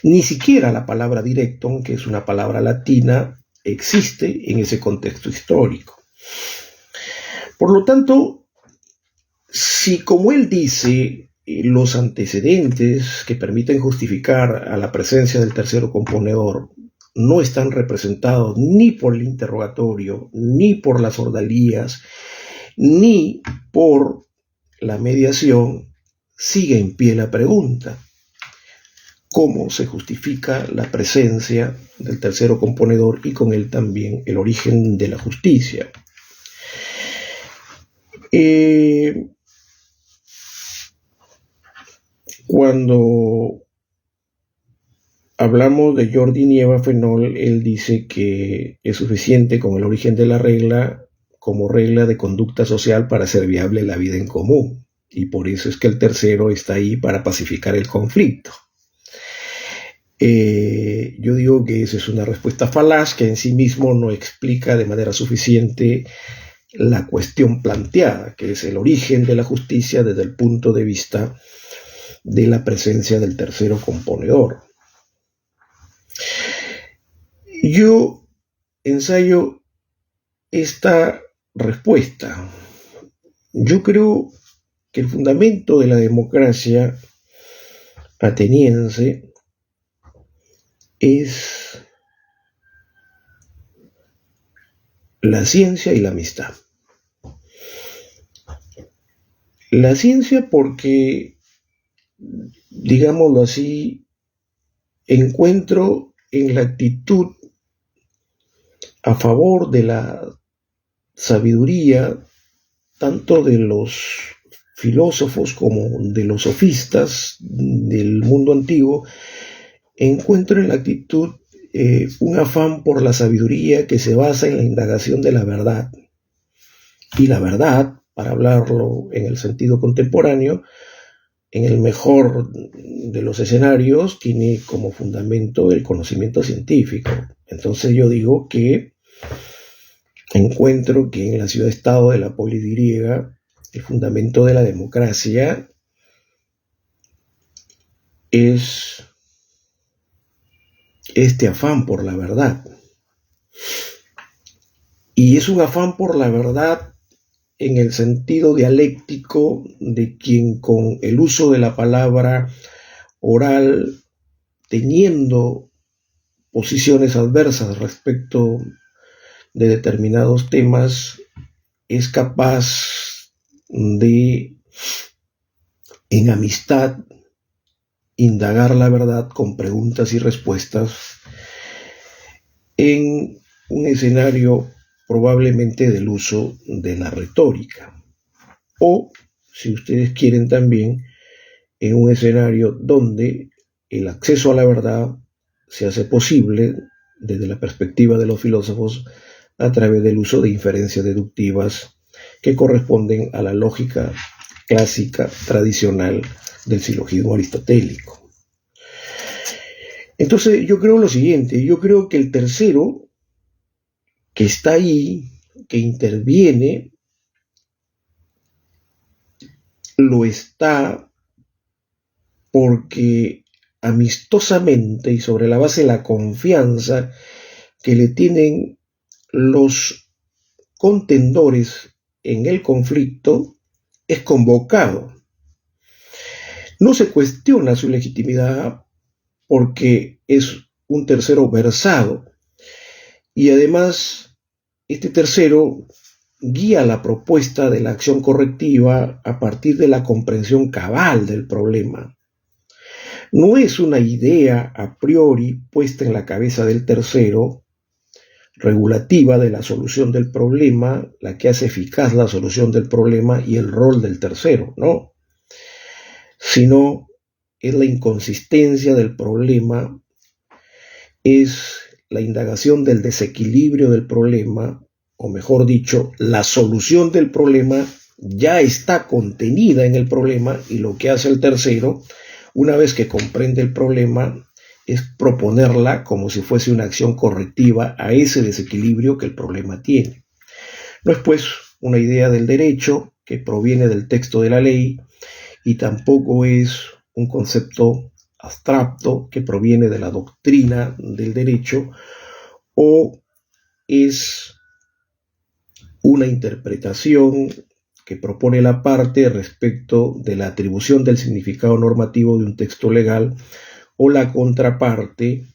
Ni siquiera la palabra directum, que es una palabra latina, existe en ese contexto histórico. Por lo tanto, si como él dice, los antecedentes que permiten justificar a la presencia del tercero componedor no están representados ni por el interrogatorio, ni por las ordalías, ni por la mediación, sigue en pie la pregunta: ¿cómo se justifica la presencia del tercero componedor y con él también el origen de la justicia? Cuando hablamos de Jordi Nieva Fenol, él dice que es suficiente con el origen de la regla como regla de conducta social para hacer viable la vida en común, y por eso es que el tercero está ahí para pacificar el conflicto. Yo digo que esa es una respuesta falaz que en sí mismo no explica de manera suficiente la cuestión planteada, que es el origen de la justicia desde el punto de vista de la presencia del tercero componedor. Yo ensayo esta respuesta. Yo creo que el fundamento de la democracia ateniense es la ciencia y la amistad. La ciencia porque, digámoslo así, encuentro en la actitud a favor de la sabiduría tanto de los filósofos como de los sofistas del mundo antiguo, encuentro en la actitud un afán por la sabiduría que se basa en la indagación de la verdad. Y la verdad, para hablarlo en el sentido contemporáneo, en el mejor de los escenarios, tiene como fundamento el conocimiento científico. Entonces yo digo que encuentro que en la ciudad-estado de la polis griega, el fundamento de la democracia es este afán por la verdad. Y es un afán por la verdad en el sentido dialéctico de quien con el uso de la palabra oral, teniendo posiciones adversas respecto de determinados temas, es capaz de, en amistad, indagar la verdad con preguntas y respuestas en un escenario probablemente del uso de la retórica, o, si ustedes quieren también, en un escenario donde el acceso a la verdad se hace posible desde la perspectiva de los filósofos a través del uso de inferencias deductivas que corresponden a la lógica clásica tradicional del silogismo aristotélico. Entonces yo creo lo siguiente: yo creo que el tercero que está ahí, que interviene, lo está porque amistosamente y sobre la base de la confianza que le tienen los contendores en el conflicto, es convocado. No se cuestiona su legitimidad porque es un tercero versado, y además este tercero guía la propuesta de la acción correctiva a partir de la comprensión cabal del problema. No es una idea a priori puesta en la cabeza del tercero, regulativa de la solución del problema, la que hace eficaz la solución del problema y el rol del tercero, no, sino es la inconsistencia del problema, es la indagación del desequilibrio del problema, o mejor dicho, la solución del problema ya está contenida en el problema, y lo que hace el tercero, una vez que comprende el problema, es proponerla como si fuese una acción correctiva a ese desequilibrio que el problema tiene. No es pues una idea del derecho que proviene del texto de la ley, y tampoco es un concepto abstracto que proviene de la doctrina del derecho, o es una interpretación que propone la parte respecto de la atribución del significado normativo de un texto legal, o la contraparte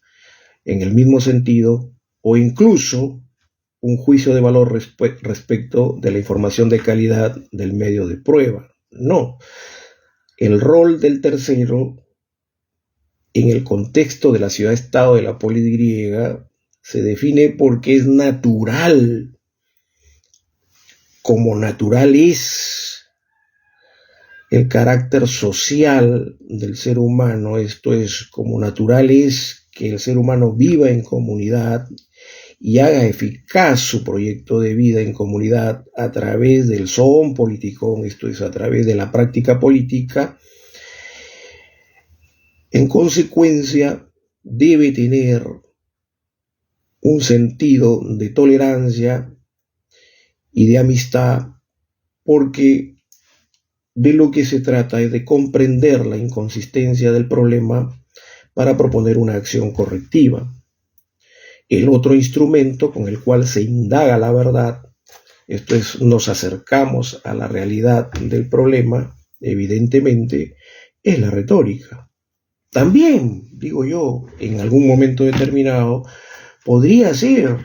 en el mismo sentido, o incluso un juicio de valor respecto de la información de calidad del medio de prueba. No, el rol del tercero en el contexto de la ciudad-estado de la polis griega se define porque es natural, como natural es el carácter social del ser humano. Esto es, como natural es que el ser humano viva en comunidad y haga eficaz su proyecto de vida en comunidad a través del zoon politikon, esto es, a través de la práctica política. En consecuencia, debe tener un sentido de tolerancia y de amistad, porque de lo que se trata es de comprender la inconsistencia del problema para proponer una acción correctiva. El otro instrumento con el cual se indaga la verdad, esto es, nos acercamos a la realidad del problema, evidentemente, es la retórica. También, digo yo, en algún momento determinado, podría ser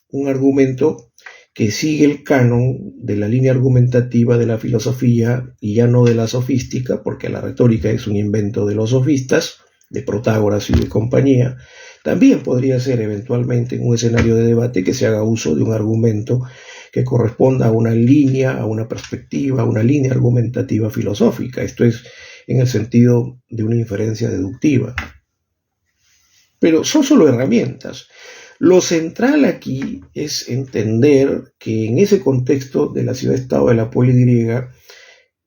un argumento que sigue el canon de la línea argumentativa de la filosofía y ya no de la sofística, porque la retórica es un invento de los sofistas, de Protágoras y de compañía. También podría ser eventualmente en un escenario de debate que se haga uso de un argumento que corresponda a una línea, a una perspectiva, a una línea argumentativa filosófica. Esto es, en el sentido de una inferencia deductiva. Pero son solo herramientas. Lo central aquí es entender que en ese contexto de la ciudad-estado de la polis griega,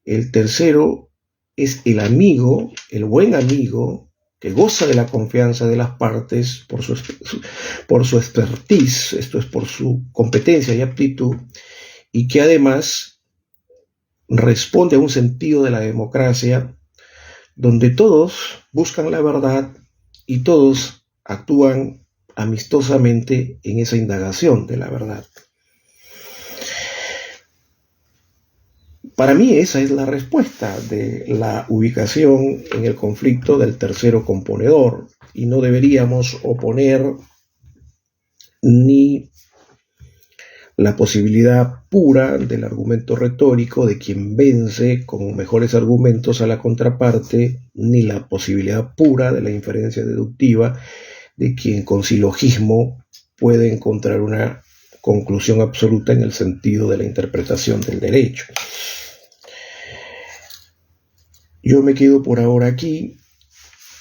el tercero es el amigo, el buen amigo, que goza de la confianza de las partes por su expertise, esto es, por su competencia y aptitud, y que además responde a un sentido de la democracia donde todos buscan la verdad y todos actúan amistosamente en esa indagación de la verdad. Para mí esa es la respuesta de la ubicación en el conflicto del tercero componedor, y no deberíamos oponer ni la posibilidad pura del argumento retórico de quien vence con mejores argumentos a la contraparte, ni la posibilidad pura de la inferencia deductiva de quien con silogismo puede encontrar una conclusión absoluta en el sentido de la interpretación del derecho. Yo me quedo por ahora aquí.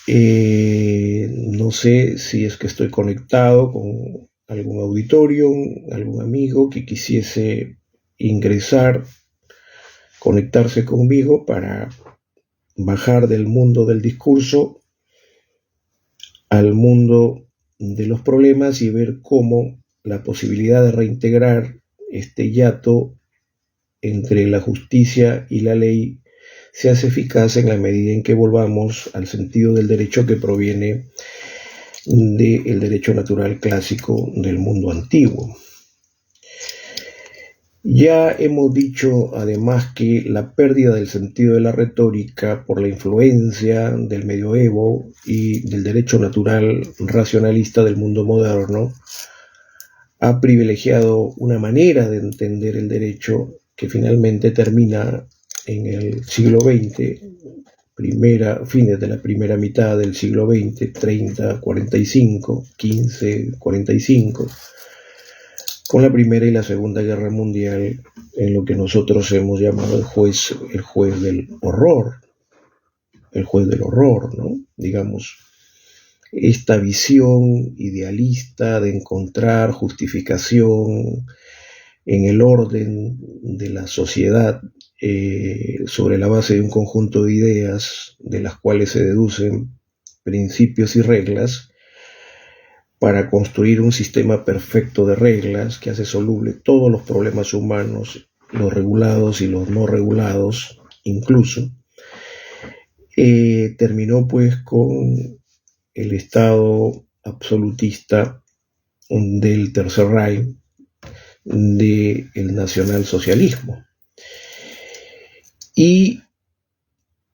No sé si es que estoy conectado con algún auditorio, algún amigo que quisiese ingresar, conectarse conmigo para bajar del mundo del discurso al mundo de los problemas y ver cómo la posibilidad de reintegrar este hiato entre la justicia y la ley se hace eficaz en la medida en que volvamos al sentido del derecho que proviene del derecho natural clásico del mundo antiguo. Ya hemos dicho además que la pérdida del sentido de la retórica por la influencia del medioevo y del derecho natural racionalista del mundo moderno ha privilegiado una manera de entender el derecho que finalmente termina en el siglo XX, fines de la primera mitad del siglo XX, 30, 45, 15, 45, con la Primera y la Segunda Guerra Mundial, en lo que nosotros hemos llamado el juez del horror, ¿no? Digamos, esta visión idealista de encontrar justificación en el orden de la sociedad sobre la base de un conjunto de ideas de las cuales se deducen principios y reglas para construir un sistema perfecto de reglas que hace soluble todos los problemas humanos, los regulados y los no regulados incluso, terminó pues con el Estado absolutista del Tercer Reich, del nacionalsocialismo. Y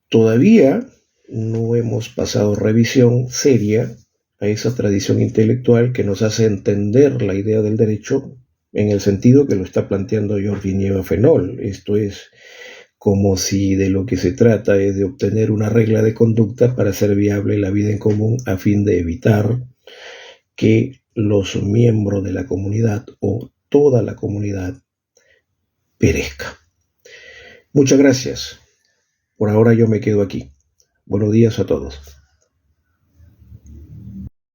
todavía no hemos pasado revisión seria a esa tradición intelectual que nos hace entender la idea del derecho en el sentido que lo está planteando Georges Nieva-Fenol. Esto es como si de lo que se trata es de obtener una regla de conducta para hacer viable la vida en común a fin de evitar que los miembros de la comunidad o toda la comunidad perezca. Muchas gracias. Por ahora yo me quedo aquí. Buenos días a todos.